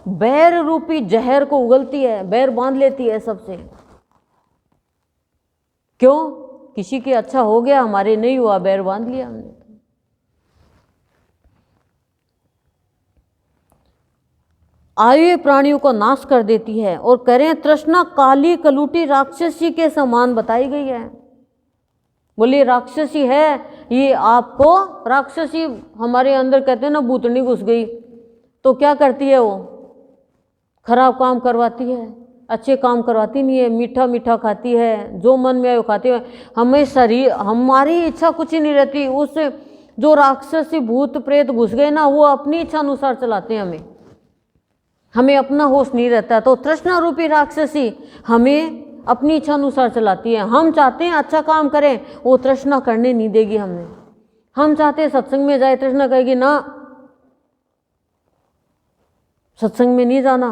बैर रूपी जहर को उगलती है, बैर बांध लेती है सबसे। क्यों? किसी के अच्छा हो गया, हमारे नहीं हुआ, बैर बांध लिया हमने। आयु प्राणियों को नाश कर देती है। और करें तृष्णा काली कलूटी राक्षसी के समान बताई गई है। बोलिए राक्षसी है ये, आपको राक्षसी हमारे अंदर कहते हैं ना, भूतनी घुस गई तो क्या करती है वो, खराब काम करवाती है, अच्छे काम करवाती नहीं है, मीठा मीठा खाती है, जो मन में आए वो खाती है। हमें शरीर, हमारी इच्छा कुछ ही नहीं रहती। उस जो राक्षसी भूत प्रेत घुस गए ना, वो अपनी इच्छा अनुसार चलाते हैं हमें अपना होश नहीं रहता। तो तृष्णा रूपी राक्षसी हमें अपनी इच्छा अनुसार चलाती है। हम चाहते हैं अच्छा काम करें, वो तृष्णा करने नहीं देगी हमें। हम चाहते हैं सत्संग में जाए, तृष्णा कहेगी ना, सत्संग में नहीं जाना,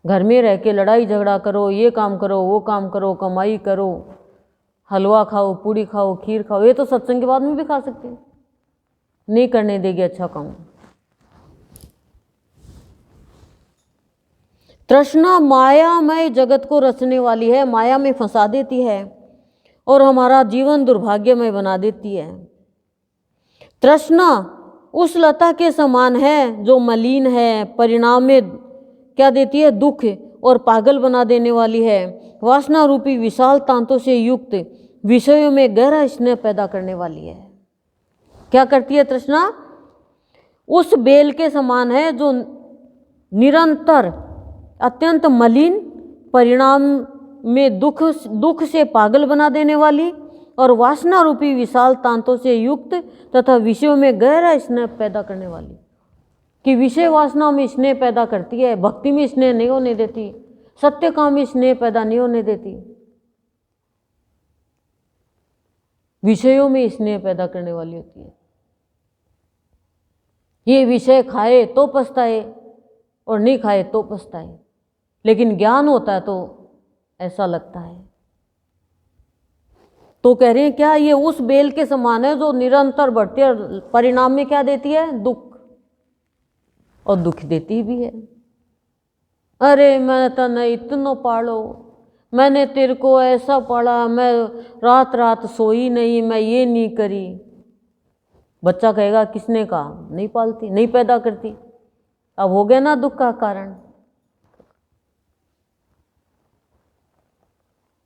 घर में रह के लड़ाई झगड़ा करो, ये काम करो, वो काम करो, कमाई करो, हलवा खाओ, पूड़ी खाओ, खीर खाओ। ये तो सत्संग के बाद में भी खा सकते हैं, नहीं करने देगी अच्छा काम। तृष्णा मायामय जगत को रचने वाली है, माया में फंसा देती है और हमारा जीवन दुर्भाग्यमय बना देती है। तृष्णा उस लता के समान है जो मलिन है, परिणाम में क्या देती है, दुख और पागल बना देने वाली है। वासना रूपी विशाल तांतों से युक्त विषयों में गहरा स्नेह पैदा करने वाली है। क्या करती है तृष्णा? उस बेल के समान है जो निरंतर अत्यंत मलिन, परिणाम में दुख से पागल बना देने वाली और वासना रूपी विशाल तांतों से युक्त तथा विषयों में गहरा स्नेह पैदा करने वाली। कि विषय वासना में स्नेह पैदा करती है, भक्ति में स्नेह नहीं होने देती, सत्य काम में स्नेह पैदा नहीं होने देती, विषयों में स्नेह पैदा करने वाली होती है। ये विषय खाए तो पछताए और नहीं खाए तो पछताए, लेकिन ज्ञान होता है तो ऐसा लगता है। तो कह रहे हैं क्या, ये उस बेल के समान है जो निरंतर बढ़ती है, परिणाम में क्या देती है, दुख, और दुख देती भी है। अरे मैं तो नहीं इतना पालो, मैंने तेरे को ऐसा पढ़ा, मैं रात रात सोई नहीं, मैं ये नहीं करी। बच्चा कहेगा किसने कहा, नहीं पालती, नहीं पैदा करती। अब हो गया ना दुख का कारण।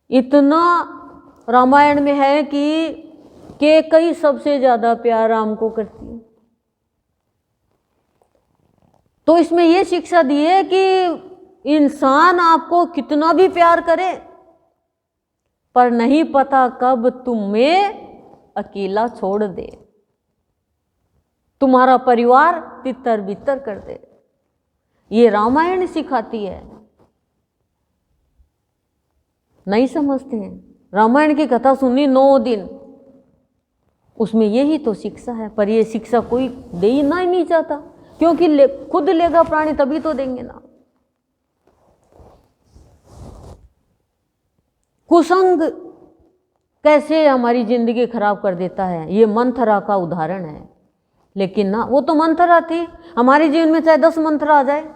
इतना रामायण में है कि कई सबसे ज्यादा प्यार राम को करती है। तो इसमें यह शिक्षा दी है कि इंसान आपको कितना भी प्यार करे, पर नहीं पता कब तुम्हें अकेला छोड़ दे, तुम्हारा परिवार तितर बितर कर दे। ये रामायण सिखाती है। नहीं समझते हैं। रामायण की कथा सुनी 9 दिन, उसमें यही तो शिक्षा है, पर ये शिक्षा कोई देना ही नहीं चाहता, क्योंकि खुद लेगा प्राणी तभी तो देंगे ना। कुसंग कैसे हमारी जिंदगी खराब कर देता है, ये मंथरा का उदाहरण है। लेकिन ना, वो तो मंथरा थी, हमारे जीवन में चाहे 10 मंथरा आ जाए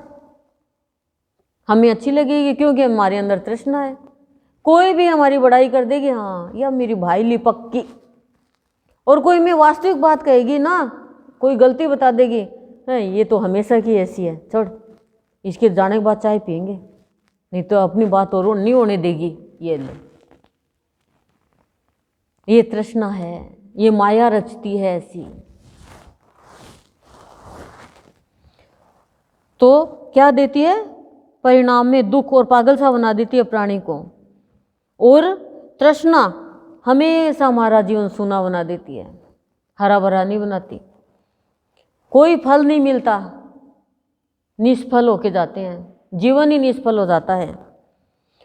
हमें अच्छी लगेगी, क्योंकि हमारे अंदर तृष्णा है। कोई भी हमारी बड़ाई कर देगी, हाँ या मेरी भाई ली पक्की, और कोई में वास्तविक बात कहेगी ना, कोई गलती बता देगी, नहीं ये तो हमेशा की ऐसी है, छोड़, इसके जाने के बाद चाय पियेंगे, नहीं तो अपनी बात और नहीं होने देगी। ये ले, ये तृष्णा है, ये माया रचती है ऐसी। तो क्या देती है, परिणाम में दुख और पागल सा बना देती है प्राणी को। और तृष्णा हमेशा हमारा जीवन सूना बना देती है, हरा भरा नहीं बनाती। कोई फल नहीं मिलता, निष्फल होके जाते हैं, जीवन ही निष्फल हो जाता है।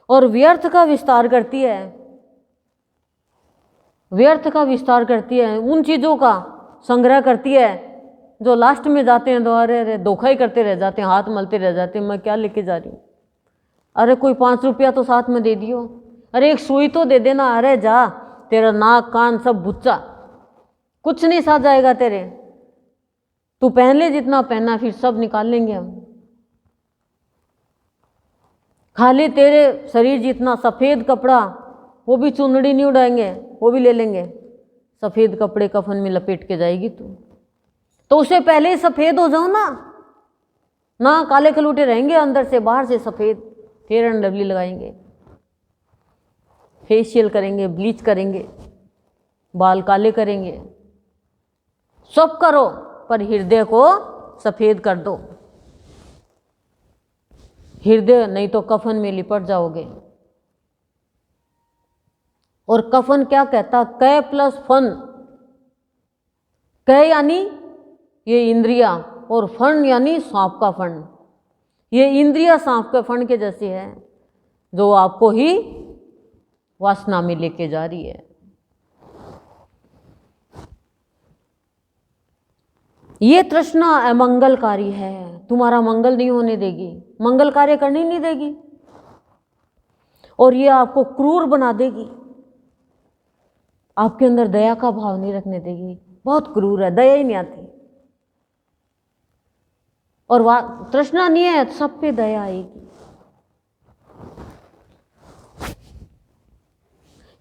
और व्यर्थ का विस्तार करती है, व्यर्थ का विस्तार करती है, उन चीज़ों का संग्रह करती है जो लास्ट में जाते हैं तो अरे धोखा ही करते रह जाते हैं, हाथ मलते रह जाते हैं, मैं क्या लेके जा रही हूँ, अरे कोई 5 रुपया तो साथ में दे दियो, अरे एक सुई तो दे देना, अरे जा, तेरा नाक कान सब बुच्चा, कुछ नहीं साथ जाएगा तेरे, तू पहन ले जितना पहना, फिर सब निकाल लेंगे हम। खाली तेरे शरीर जितना सफ़ेद कपड़ा, वो भी चुनड़ी नहीं उड़ाएंगे, वो भी ले लेंगे। सफ़ेद कपड़े कफन में लपेट के जाएगी तू, तो उससे पहले ही सफ़ेद हो जाओ ना काले खलूटे रहेंगे, अंदर से बाहर से सफ़ेद, फेयर एंड लवली लगाएंगे। फेशियल करेंगे, ब्लीच करेंगे, बाल काले करेंगे, सब करो, पर हृदय को सफेद कर दो। हृदय नहीं तो कफन में लिपट जाओगे। और कफन क्या कहता? कै प्लस फन। कै यानी ये इंद्रिया, और फन यानी सांप का फन। ये इंद्रिया सांप के फन के जैसी है, जो आपको ही वासना में लेके जा रही है। ये तृष्णा अमंगलकारी है, तुम्हारा मंगल नहीं होने देगी, मंगल कार्य करने नहीं देगी, और ये आपको क्रूर बना देगी। आपके अंदर दया का भाव नहीं रखने देगी, बहुत क्रूर है, दया ही नहीं आती। और तृष्णा नहीं है, सब पे दया आएगी।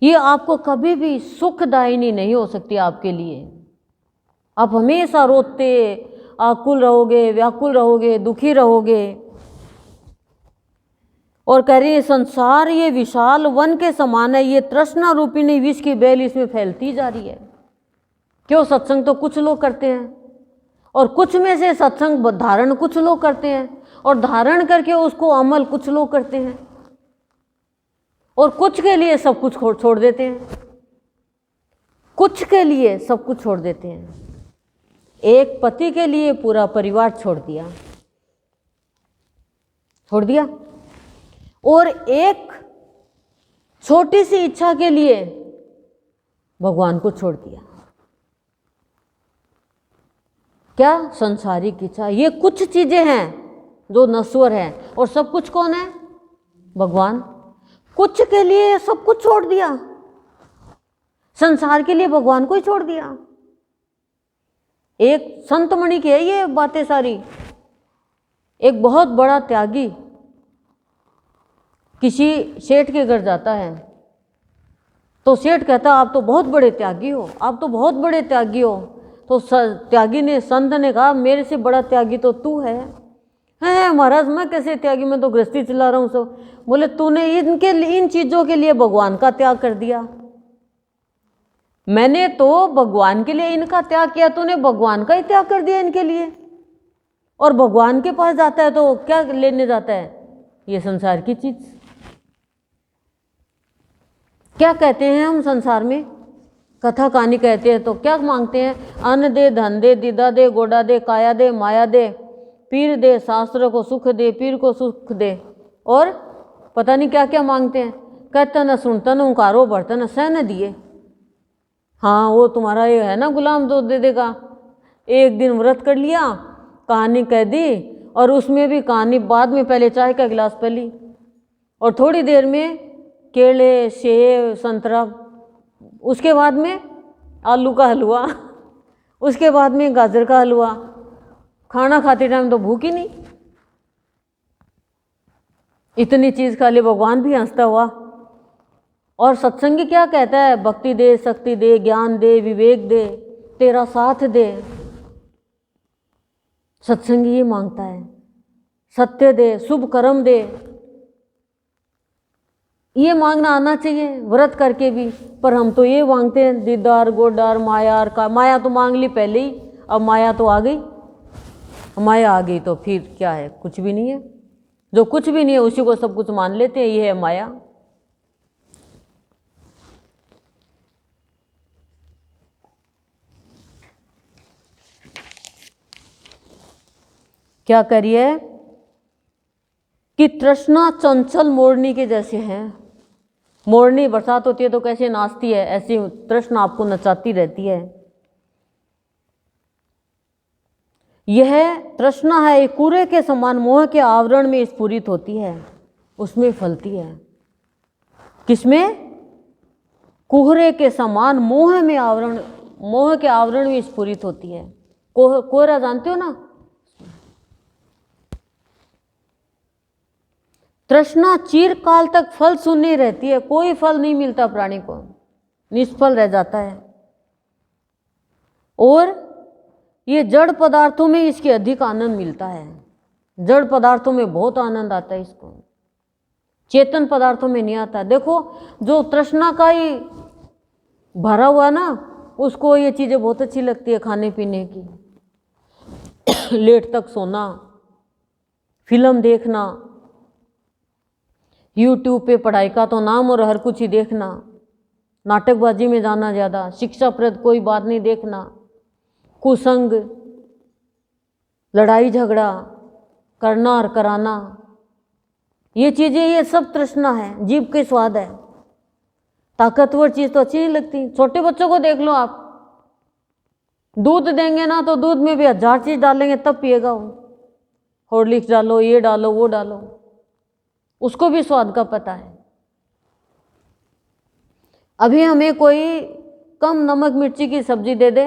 ये आपको कभी भी सुखदायिनी नहीं हो सकती आपके लिए। आप हमेशा रोते, आकुल रहोगे, व्याकुल रहोगे, दुखी रहोगे। और कह रही है संसार ये विशाल वन के समान है, ये तृष्णा रूपिणी विष की बेल इसमें फैलती जा रही है। क्यों? सत्संग तो कुछ लोग करते हैं, और कुछ में से सत्संग धारण कुछ लोग करते हैं, और धारण करके उसको अमल कुछ लोग करते हैं, और कुछ के लिए सब कुछ छोड़ देते हैं। कुछ के लिए सब कुछ छोड़ देते हैं। एक पति के लिए पूरा परिवार छोड़ दिया, और एक छोटी सी इच्छा के लिए भगवान को छोड़ दिया। क्या? संसारिक इच्छा। ये कुछ चीजें हैं जो नश्वर हैं, और सब कुछ कौन है? भगवान। कुछ के लिए सब कुछ छोड़ दिया, संसार के लिए भगवान को ही छोड़ दिया। एक संत मणि की है ये बातें सारी। एक बहुत बड़ा त्यागी किसी सेठ के घर जाता है, तो सेठ कहता आप तो बहुत बड़े त्यागी हो, आप तो बहुत बड़े त्यागी हो। तो त्यागी ने, संत ने कहा मेरे से बड़ा त्यागी तो तू है महाराज, मैं कैसे त्यागी, मैं तो गृहस्थी चला रहा हूँ सब। बोले तूने इन चीज़ों के लिए भगवान का त्याग कर दिया। मैंने तो भगवान के लिए इनका त्याग किया, तूने भगवान का ही त्याग कर दिया इनके लिए। और भगवान के पास जाता है तो क्या लेने जाता है? ये संसार की चीज। क्या कहते हैं हम संसार में? कथा कहानी कहते हैं तो क्या मांगते हैं? अन्न दे, धन दे, दीदा दे, गोडा दे, काया दे, माया दे, पीर दे, शास्त्र को सुख दे, पीर को सुख दे, और पता नहीं क्या क्या मांगते हैं। कहता न सुनता न उकारो बर्तन सह न दिए। हाँ वो तुम्हारा ये है ना गुलाम तो दे देगा। एक दिन व्रत कर लिया, कहानी कह दी, और उसमें भी कहानी बाद में पहले चाय का गिलास पी ली, और थोड़ी देर में केले, सेब, संतरा, उसके बाद में आलू का हलवा, उसके बाद में गाजर का हलवा। खाना खाते टाइम तो भूख ही नहीं। इतनी चीज खा ली, भगवान भी हंसता हुआ। और सत्संगी क्या कहता है? भक्ति दे, शक्ति दे, ज्ञान दे, विवेक दे, तेरा साथ दे। सत्संगी ये मांगता है, सत्य दे, शुभ कर्म दे। ये मांगना आना चाहिए व्रत करके भी, पर हम तो ये मांगते हैं दीदार, गोडार, मायार का। माया तो मांग ली पहले ही, अब माया तो आ गई। माया आ गई तो फिर क्या है? कुछ भी नहीं है। जो कुछ भी नहीं है उसी को सब कुछ मान लेते हैं, ये है माया। क्या करिए कि तृष्णा चंचल मोरनी के जैसे है। मोरनी बरसात होती है तो कैसे नाचती है, ऐसी तृष्णा आपको नचाती रहती है। यह तृष्णा है एक कूरे के समान, मोह के आवरण में स्फुरित होती है, उसमें फलती है। किसमें? कोहरे के समान मोह में आवरण, मोह के आवरण में स्फुरित होती है। कोहरा जानते हो ना? तृष्णा चिरकाल तक फल शून्य रहती है, कोई फल नहीं मिलता प्राणी को, निष्फल रह जाता है। और ये जड़ पदार्थों में इसके अधिक आनंद मिलता है। जड़ पदार्थों में बहुत आनंद आता है इसको। चेतन पदार्थों में नहीं आता। देखो जो तृष्णा का ही भरा हुआ ना, उसको ये चीज़ें बहुत अच्छी लगती है खाने पीने की। लेट तक सोना, फिल्म देखना, यूट्यूब पे पढ़ाई का तो नाम और हर कुछ ही देखना, नाटकबाजी में जाना ज़्यादा, शिक्षाप्रद कोई बात नहीं देखना, कुसंग, लड़ाई झगड़ा करना और कराना, ये चीज़ें, ये सब तृष्णा है, जीभ के स्वाद है। ताकतवर चीज़ तो अच्छी नहीं लगती। छोटे बच्चों को देख लो आप, दूध देंगे ना तो दूध में भी 1000 चीज़ डालेंगे तब पिएगा वो। हॉर्लिक्स डालो, ये डालो, वो डालो, उसको भी स्वाद का पता है। अभी हमें कोई कम नमक मिर्ची की सब्जी दे दे,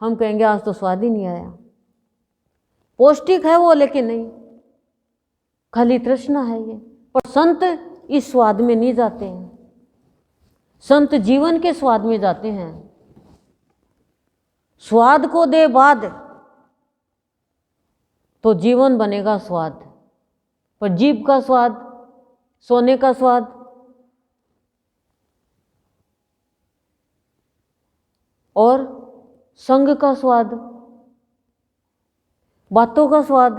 हम कहेंगे आज तो स्वाद ही नहीं आया। पौष्टिक है वो लेकिन नहीं, खाली तृष्णा है ये। पर संत इस स्वाद में नहीं जाते हैं, संत जीवन के स्वाद में जाते हैं। स्वाद को दे बाद तो जीवन बनेगा स्वाद। पर जीभ का स्वाद, सोने का स्वाद, और संग का स्वाद, बातों का स्वाद,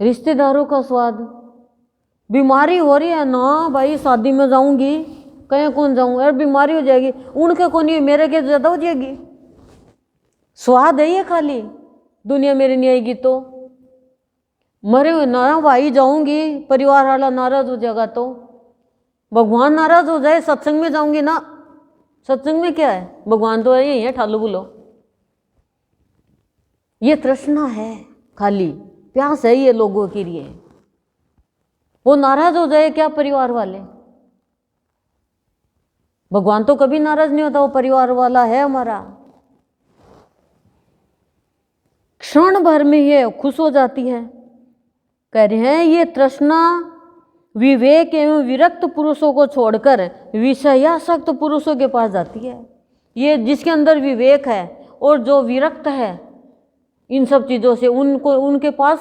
रिश्तेदारों का स्वाद। बीमारी हो रही है ना भाई, शादी में जाऊंगी, कहीं कौन जाऊं, अरे बीमारी हो जाएगी, उनके को नहीं, मेरे के ज़्यादा हो जाएगी। स्वाद है ये खाली, दुनिया मेरी नहीं आएगी तो। मरे हुए ना भाई जाऊंगी, परिवार वाला नाराज हो जाएगा तो, भगवान नाराज हो जाए, सत्संग में जाऊंगी ना, सत्संग में क्या है, भगवान तो यही है, ठालो बोलो। ये तृष्णा है, खाली प्यास है ये लोगों के लिए। वो नाराज हो जाए क्या परिवार वाले, भगवान तो कभी नाराज नहीं होता, वो परिवार वाला है हमारा। क्षण भर में ये खुश हो जाती है। कह रहे हैं ये तृष्णा विवेक एवं विरक्त पुरुषों को छोड़कर विषयासक्त पुरुषों के पास जाती है। ये जिसके अंदर विवेक है और जो विरक्त है इन सब चीज़ों से, उनको उनके पास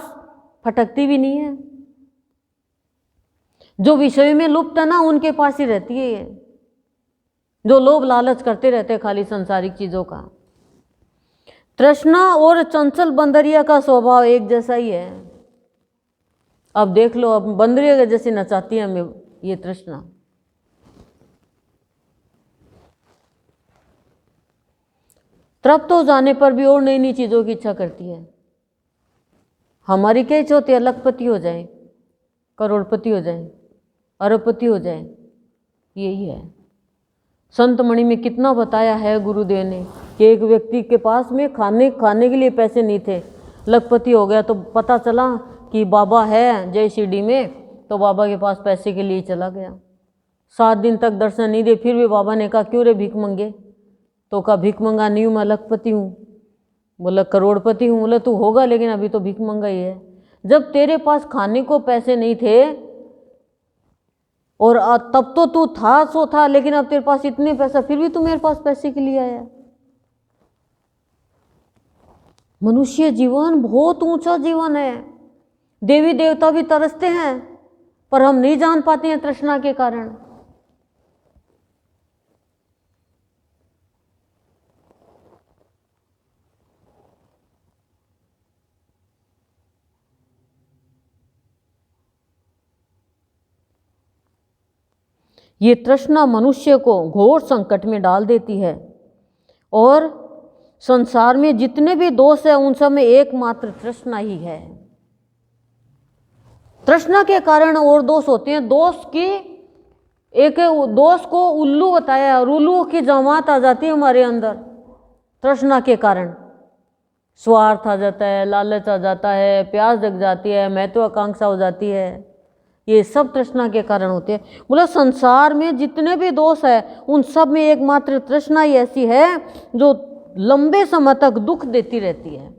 फटकती भी नहीं है। जो विषय में लुप्त है ना, उनके पास ही रहती है ये, जो लोभ लालच करते रहते हैं खाली संसारिक चीज़ों का। तृष्णा और चंचल बंदरिया का स्वभाव एक जैसा ही है। अब देख लो, अब बंदरिया के जैसे नचाती है हमें ये तृष्णा। तृप्त हो जाने पर भी और नई नई चीज़ों की इच्छा करती है। हमारी क्या इच्छा होती है, लखपति हो जाए, करोड़पति हो जाए, अरबपति हो जाए, यही है। संत मणि में कितना बताया है गुरुदेव ने कि एक व्यक्ति के पास में खाने के लिए पैसे नहीं थे, लखपति हो गया। तो पता चला कि बाबा है जय शिरडी में, तो बाबा के पास पैसे के लिए चला गया। 7 दिन तक दर्शन नहीं दे, फिर भी बाबा ने कहा क्यों रे भीख मंगे, तो कहा भीख मंगा नहीं हूँ, मैं लखपति हूँ। बोला करोड़पति हूँ। बोला तू होगा लेकिन अभी तो भीख मंगा ही है। जब तेरे पास खाने को पैसे नहीं थे और तब तो तू था सो था, लेकिन अब तेरे पास इतने पैसा, फिर भी तू मेरे पास पैसे के लिए आया। मनुष्य जीवन बहुत ऊंचा जीवन है। देवी देवता भी तरसते हैं, पर हम नहीं जान पाते हैं तृष्णा के कारण। ये तृष्णा मनुष्य को घोर संकट में डाल देती है, और संसार में जितने भी दोष है उन सब में एकमात्र तृष्णा ही है। तृष्णा के कारण और दोष होते हैं। दोष की एक दोष को उल्लू बताया, और उल्लू की जमात आ जाती है हमारे अंदर तृष्णा के कारण। स्वार्थ आ जाता है, लालच आ जाता है, प्यास जग जाती है, महत्वाकांक्षा हो जाती है। ये सब तृष्णा के कारण होते हैं। बोला संसार में जितने भी दोष है उन सब में एकमात्र तृष्णा ही ऐसी है जो लंबे समय तक दुख देती रहती है।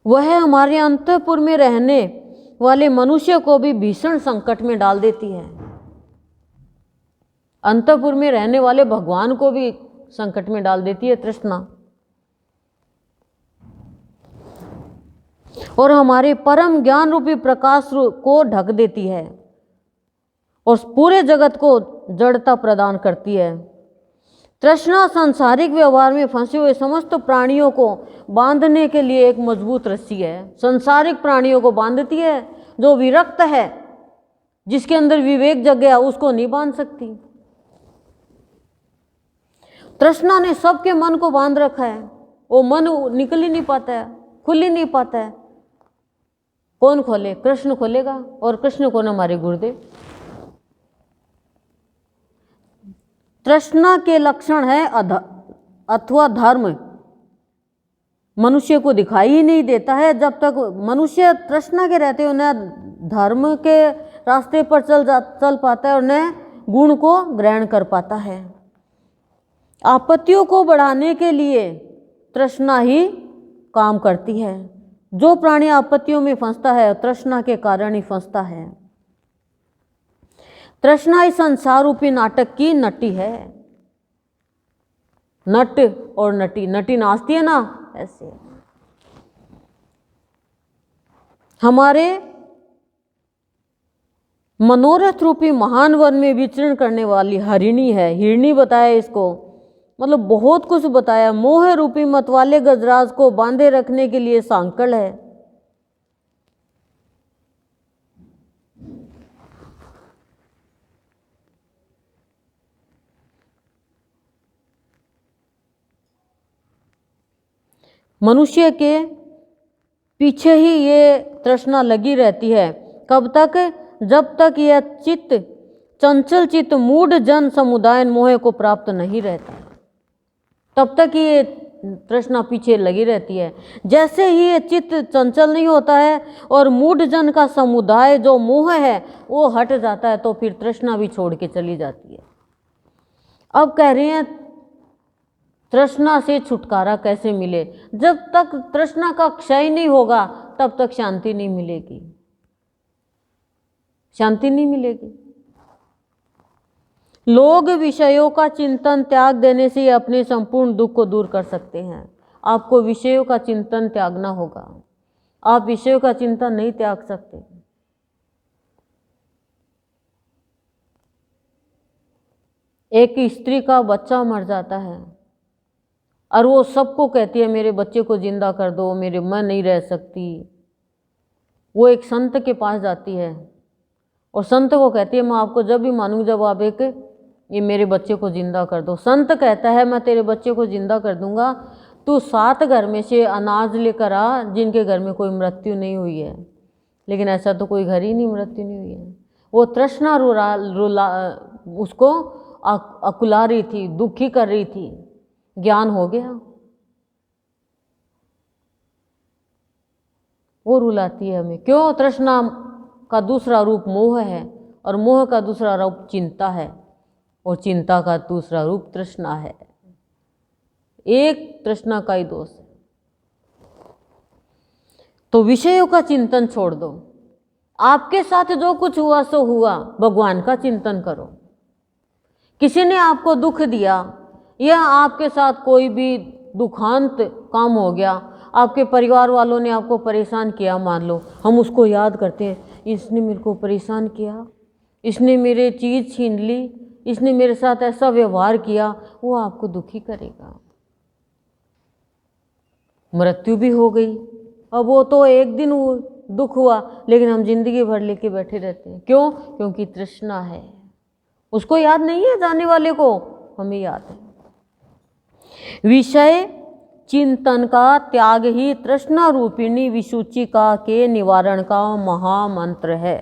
वह हमारे अंतःपुर में रहने वाले मनुष्य को भी भीषण संकट में डाल देती है। अंतःपुर में रहने वाले भगवान को भी संकट में डाल देती है तृष्णा। और हमारे परम ज्ञान रूपी प्रकाश को ढक देती है और पूरे जगत को जड़ता प्रदान करती है। तृष्णा सांसारिक व्यवहार में फंसे हुए समस्त प्राणियों को बांधने के लिए एक मजबूत रस्सी है। संसारिक प्राणियों को बांधती है। जो विरक्त है, जिसके अंदर विवेक जग गया, उसको नहीं बांध सकती। तृष्णा ने सबके मन को बांध रखा है। वो मन निकल ही नहीं पाता है, खुल ही नहीं पाता है। कौन खोले? कृष्ण खोलेगा, और कृष्ण कौन? हमारे गुरुदेव। तृष्णा के लक्षण है अथवा धर्म मनुष्य को दिखाई ही नहीं देता है। जब तक मनुष्य तृष्णा के रहते हो, न धर्म के रास्ते पर चल पाता है और न गुण को ग्रहण कर पाता है। आपत्तियों को बढ़ाने के लिए तृष्णा ही काम करती है। जो प्राणी आपत्तियों में फंसता है, तृष्णा के कारण ही फंसता है। तृष्णा इस संसार रूपी नाटक की नटी है। नट और नटी, नटी नाचती है ना, ऐसे हमारे मनोरथ रूपी महान वन में विचरण करने वाली हरिणी है। हिरणी बताया इसको, मतलब बहुत कुछ बताया। मोह रूपी मतवाले गजराज को बांधे रखने के लिए सांकल है। मनुष्य के पीछे ही ये तृष्णा लगी रहती है। कब तक? जब तक यह चित्त, चंचल चित्त मूढ़ जन समुदाय मोह को प्राप्त नहीं रहता, तब तक ये तृष्णा पीछे लगी रहती है। जैसे ही ये चित्त चंचल नहीं होता है और मूढ़ जन का समुदाय जो मोह है वो हट जाता है, तो फिर तृष्णा भी छोड़ के चली जाती है। अब कह रहे हैं तृष्णा से छुटकारा कैसे मिले? जब तक तृष्णा का क्षय नहीं होगा, तब तक शांति नहीं मिलेगी। शांति नहीं मिलेगी। लोग विषयों का चिंतन त्याग देने से अपने संपूर्ण दुख को दूर कर सकते हैं। आपको विषयों का चिंतन त्यागना होगा। आप विषयों का चिंतन नहीं त्याग सकते। एक स्त्री का बच्चा मर जाता है और वो सबको कहती है मेरे बच्चे को जिंदा कर दो, मेरे मैं नहीं रह सकती। वो एक संत के पास जाती है और संत को कहती है मैं आपको जब भी मानूंगी जब आप एक ये मेरे बच्चे को जिंदा कर दो। संत कहता है मैं तेरे बच्चे को जिंदा कर दूंगा, तू 7 घर में से अनाज लेकर आ जिनके घर में कोई मृत्यु नहीं हुई है। लेकिन ऐसा तो कोई घर ही नहीं मृत्यु नहीं हुई है। वो तृष्णा रुला उसको अकुला रही थी, दुखी कर रही थी। ज्ञान हो गया, वो रुलाती है हमें। क्यों? तृष्णा का दूसरा रूप मोह है और मोह का दूसरा रूप चिंता है और चिंता का दूसरा रूप तृष्णा है। एक तृष्णा का ही दोष है। तो विषयों का चिंतन छोड़ दो। आपके साथ जो कुछ हुआ सो हुआ, भगवान का चिंतन करो। किसी ने आपको दुख दिया या आपके साथ कोई भी दुखांत काम हो गया, आपके परिवार वालों ने आपको परेशान किया, मान लो, हम उसको याद करते हैं इसने मेरे को परेशान किया, इसने मेरे चीज़ छीन ली, इसने मेरे साथ ऐसा व्यवहार किया, वो आपको दुखी करेगा। मृत्यु भी हो गई, अब वो तो एक दिन दुख हुआ, लेकिन हम जिंदगी भर लेके बैठे रहते हैं। क्यों? क्योंकि तृष्णा है। उसको याद नहीं है, जाने वाले को, हमें याद है। विषय चिंतन का त्याग ही तृष्णा रूपिणी विसूचिका के निवारण का महामंत्र है।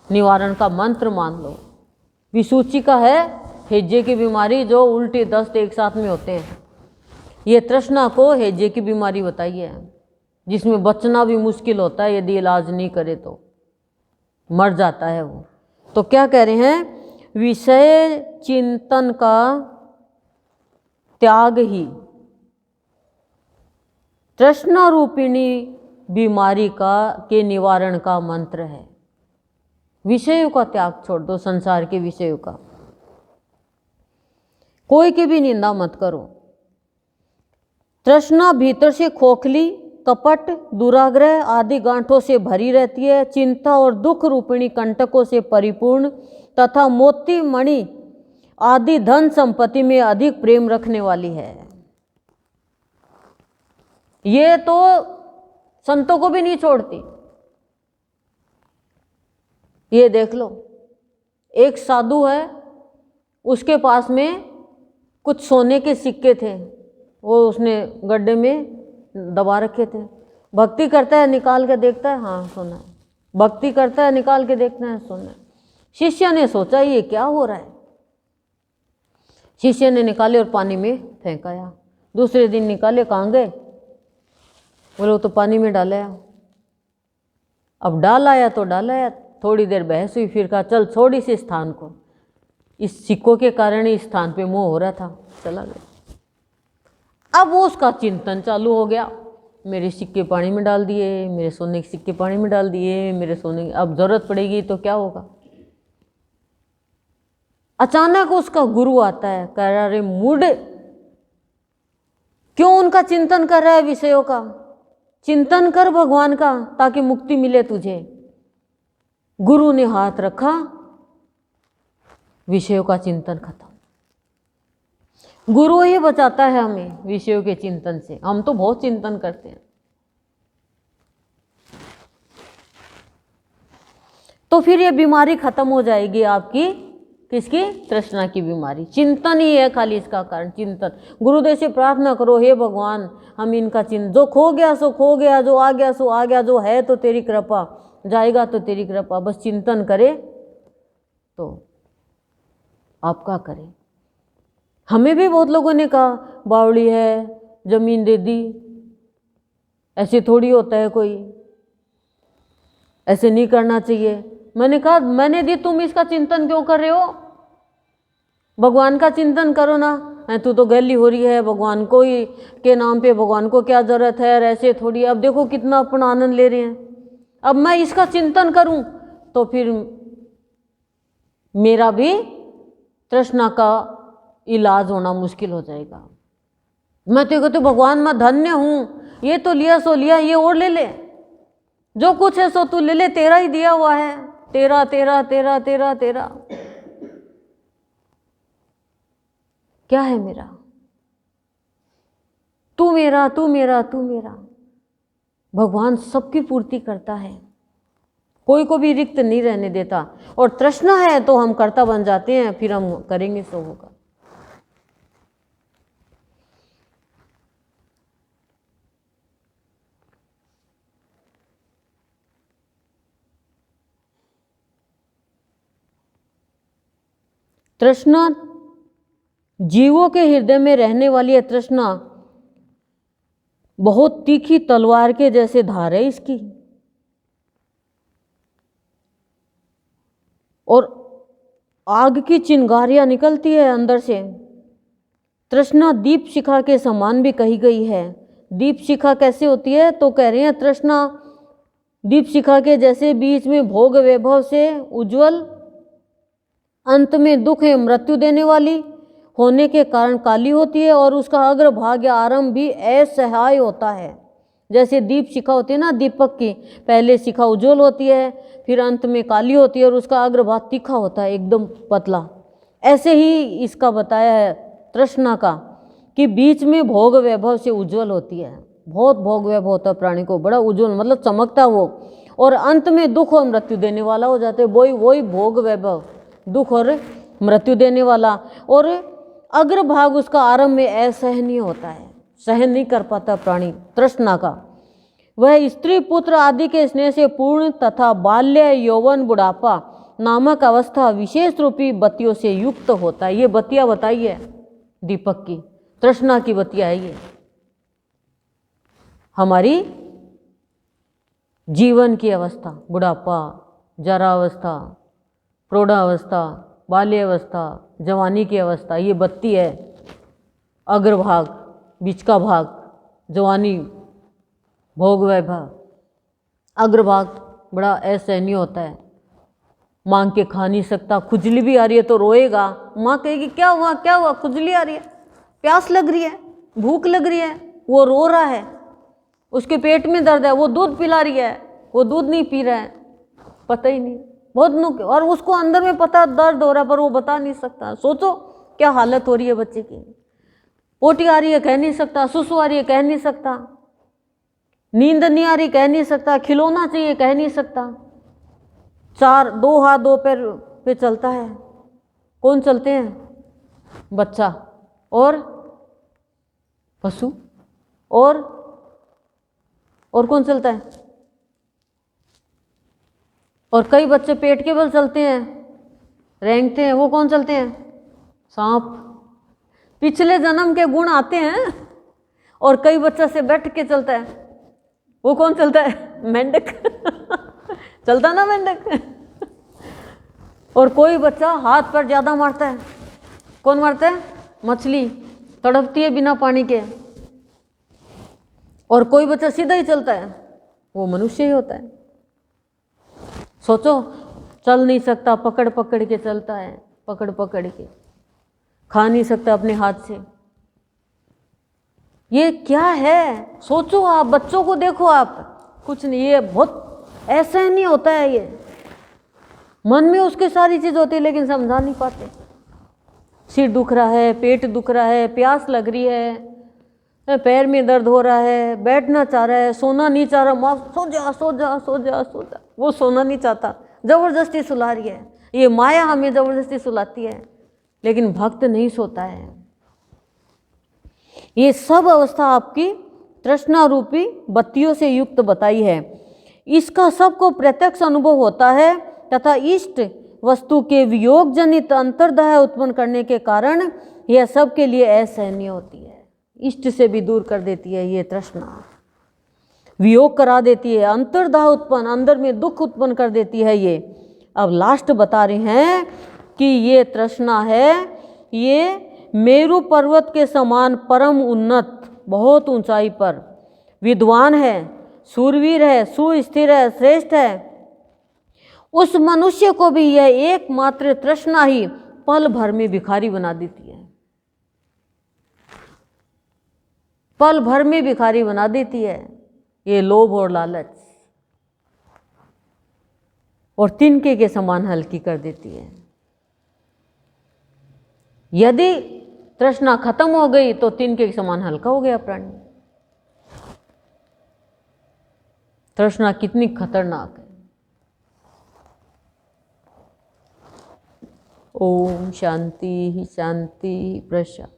निवारण का मंत्र मान लो। विसूचिका है हैजे की बीमारी, जो उल्टे दस्त एक साथ में होते हैं। ये तृष्णा को हैजे की बीमारी बताई है, जिसमें बचना भी मुश्किल होता है। यदि इलाज नहीं करे तो मर जाता है वो। तो क्या कह रहे हैं? विषय चिंतन का त्याग ही तृष्णा रूपिणी बीमारी के निवारण का मंत्र है। विषयों का त्याग छोड़ दो, संसार के विषयों का। कोई की भी निंदा मत करो। तृष्णा भीतर से खोखली कपट, दुराग्रह आदि गांठों से भरी रहती है, चिंता और दुख रूपिणी कंटकों से परिपूर्ण तथा मोती मणि आदि धन संपत्ति में अधिक प्रेम रखने वाली है। ये तो संतों को भी नहीं छोड़ती। ये देख लो, एक साधु है, उसके पास में कुछ सोने के सिक्के थे, वो उसने गड्ढे में दबा रखे थे। भक्ति करता है, निकाल के देखता है, हाँ सोना है। भक्ति करता है, निकाल के देखना है, सोना है। शिष्य ने सोचा ये क्या हो रहा है। शिष्य ने निकाले और पानी में फेंकाया। दूसरे दिन निकाले, कहाँ गए? बोले वो तो पानी में डाला। अब डाल आया तो डाल आया। थोड़ी देर बहस हुई, फिर कहा चल छोड़ इस स्थान को। इस सिक्कों के कारण इस स्थान पे मोह हो रहा था, चला गया। अब वो उसका चिंतन चालू हो गया, मेरे सिक्के पानी में डाल दिए, मेरे सोने के सिक्के पानी में डाल दिए, मेरे सोने की अब जरूरत पड़ेगी तो क्या होगा। अचानक उसका गुरु आता है, कह रहा अरे मूड, क्यों उनका चिंतन कर रहा है? विषयों का चिंतन कर भगवान का, ताकि मुक्ति मिले तुझे। गुरु ने हाथ रखा, विषयों का चिंतन खत्म। गुरु ही बचाता है हमें विषयों के चिंतन से। हम तो बहुत चिंतन करते हैं। तो फिर ये बीमारी खत्म हो जाएगी आपकी। किसकी? तृष्णा की बीमारी। चिंतन ही है खाली इसका कारण, चिंतन। गुरुदेव से प्रार्थना करो, हे भगवान हम इनका चिंतन, जो खो गया सो खो गया, जो आ गया सो आ गया, जो है तो तेरी कृपा, जाएगा तो तेरी कृपा। बस चिंतन करे तो आपका करे। हमें भी बहुत लोगों ने कहा बावड़ी है, जमीन दे दी। ऐसे थोड़ी होता है, कोई ऐसे नहीं करना चाहिए। मैंने कहा मैंने दी, तुम इसका चिंतन क्यों कर रहे हो? भगवान का चिंतन करो ना। तू तो गैली हो रही है, भगवान को ही के नाम पे भगवान को क्या जरूरत है, ऐसे थोड़ी। अब देखो कितना अपना आनंद ले रहे हैं। अब मैं इसका चिंतन करूं तो फिर मेरा भी तृष्णा का इलाज होना मुश्किल हो जाएगा। मैं तो कहती भगवान मैं धन्य हूं, ये तो लिया सो लिया, ये और ले ले, जो कुछ है सो तू ले ले, तेरा ही दिया हुआ है, तेरा तेरा तेरा तेरा तेरा, क्या है मेरा? तू मेरा तू मेरा तू मेरा। भगवान सबकी पूर्ति करता है, कोई को भी रिक्त नहीं रहने देता। और तृष्णा है तो हम कर्ता बन जाते हैं, फिर हम करेंगे सो होगा। तृष्णा जीवों के हृदय में रहने वाली है। तृष्णा बहुत तीखी तलवार के जैसे धार है इसकी, और आग की चिंगारियां निकलती है अंदर से। तृष्णा दीप शिखा के समान भी कही गई है। दीप शिखा कैसे होती है? तो कह रहे हैं तृष्णा दीप शिखा के जैसे बीच में भोग वैभव से उज्जवल, अंत में दुख है मृत्यु देने वाली होने के कारण काली होती है, और उसका अग्रभाग या आरंभ भी असहाय होता है। जैसे दीप शिखा होती है ना, दीपक की पहले शिखा उज्जवल होती है, फिर अंत में काली होती है, और उसका अग्रभाग तीखा होता है, एकदम पतला। ऐसे ही इसका बताया है तृष्णा का, कि बीच में भोग वैभव से उज्जवल होती है। बहुत भोग वैभव होता है प्राणी को, बड़ा उज्जवल, मतलब चमकता वो, और अंत में दुख और मृत्यु देने वाला हो जाते। वही भोग वैभव, दुख और मृत्यु देने वाला। और अग्रभाग उसका आरंभ में असहनीय होता है, सहन नहीं कर पाता प्राणी तृष्णा का। वह स्त्री पुत्र आदि के स्नेह से पूर्ण तथा बाल्य यौवन बुढ़ापा नामक अवस्था विशेष रूपी बत्तियों से युक्त होता है। ये बत्तियां बताई है दीपक की, तृष्णा की बत्तियां है ये। हमारी जीवन की अवस्था, बुढ़ापा, जरावस्था, प्रौढ़ावस्था, बाल्यावस्था, जवानी की अवस्था, ये बत्ती है। अग्रभाग, बीच का भाग जवानी, भोग वैभव। अग्रभाग बड़ा असहनीय होता है, मांग के खा नहीं सकता। खुजली भी आ रही है तो रोएगा, माँ कहेगी क्या हुआ क्या हुआ, खुजली आ रही है, प्यास लग रही है, भूख लग रही है, वो रो रहा है, उसके पेट में दर्द है, वो दूध पिला रही है, वो दूध नहीं पी रहा है, पता ही नहीं, बहुत नुक, और उसको अंदर में पता दर्द हो रहा है पर वो बता नहीं सकता। सोचो क्या हालत हो रही है बच्चे की। पोटी आ रही है कह नहीं सकता, सुसु आ रही है कह नहीं सकता, नींद नहीं आ रही कह नहीं सकता, खिलौना चाहिए कह नहीं सकता। दो हाथ दो पैर पे चलता है। कौन चलते हैं? बच्चा और पशु। और कौन चलता है? और कई बच्चे पेट के बल चलते हैं, रेंगते हैं, वो कौन चलते हैं? सांप। पिछले जन्म के गुण आते हैं। और कई बच्चा से बैठ के चलता है, वो कौन चलता है? मेंढक। चलता ना मेंढक। और कोई बच्चा हाथ पर ज्यादा मारता है, कौन मारता है? मछली, तड़पती है बिना पानी के। और कोई बच्चा सीधा ही चलता है, वो मनुष्य ही होता है। सोचो, चल नहीं सकता, पकड़ पकड़ के चलता है, पकड़ पकड़ के। खा नहीं सकता अपने हाथ से। ये क्या है? सोचो आप, बच्चों को देखो आप, कुछ नहीं, ये बहुत ऐसे नहीं होता है। ये मन में उसके सारी चीज होती है लेकिन समझा नहीं पाते। सिर दुख रहा है, पेट दुख रहा है, प्यास लग रही है, पैर में दर्द हो रहा है, बैठना चाह रहा है, सोना नहीं चाह रहा, माँ सो जा सो जा सो जा सो जा, वो सोना नहीं चाहता, जबरदस्ती सुला रही है। ये माया हमें जबरदस्ती सुलाती है, लेकिन भक्त नहीं सोता है। ये सब अवस्था आपकी तृष्णा रूपी बत्तियों से युक्त बताई है। इसका सबको प्रत्यक्ष अनुभव होता है तथा इष्ट वस्तु के वियोग जनित अंतर्दाह उत्पन्न करने के कारण यह सबके लिए असहनीय होती है। इष्ट से भी दूर कर देती है ये तृष्णा, वियोग करा देती है, अंतर्दाह उत्पन्न, अंदर में दुख उत्पन्न कर देती है ये। अब लास्ट बता रहे हैं कि ये तृष्णा है, ये मेरु पर्वत के समान परम उन्नत, बहुत ऊंचाई पर विद्वान है, सूरवीर है, सुस्थिर है, श्रेष्ठ है। उस मनुष्य को भी यह एकमात्र तृष्णा ही पल भर में भिखारी बना देती है, पल भर में भिखारी बना देती है ये लोभ और लालच, और तिनके के समान हल्की कर देती है। यदि तृष्णा खत्म हो गई तो तिनके के समान हल्का हो गया प्राणी। तृष्णा कितनी खतरनाक है। ओम शांति शांति प्रशांति।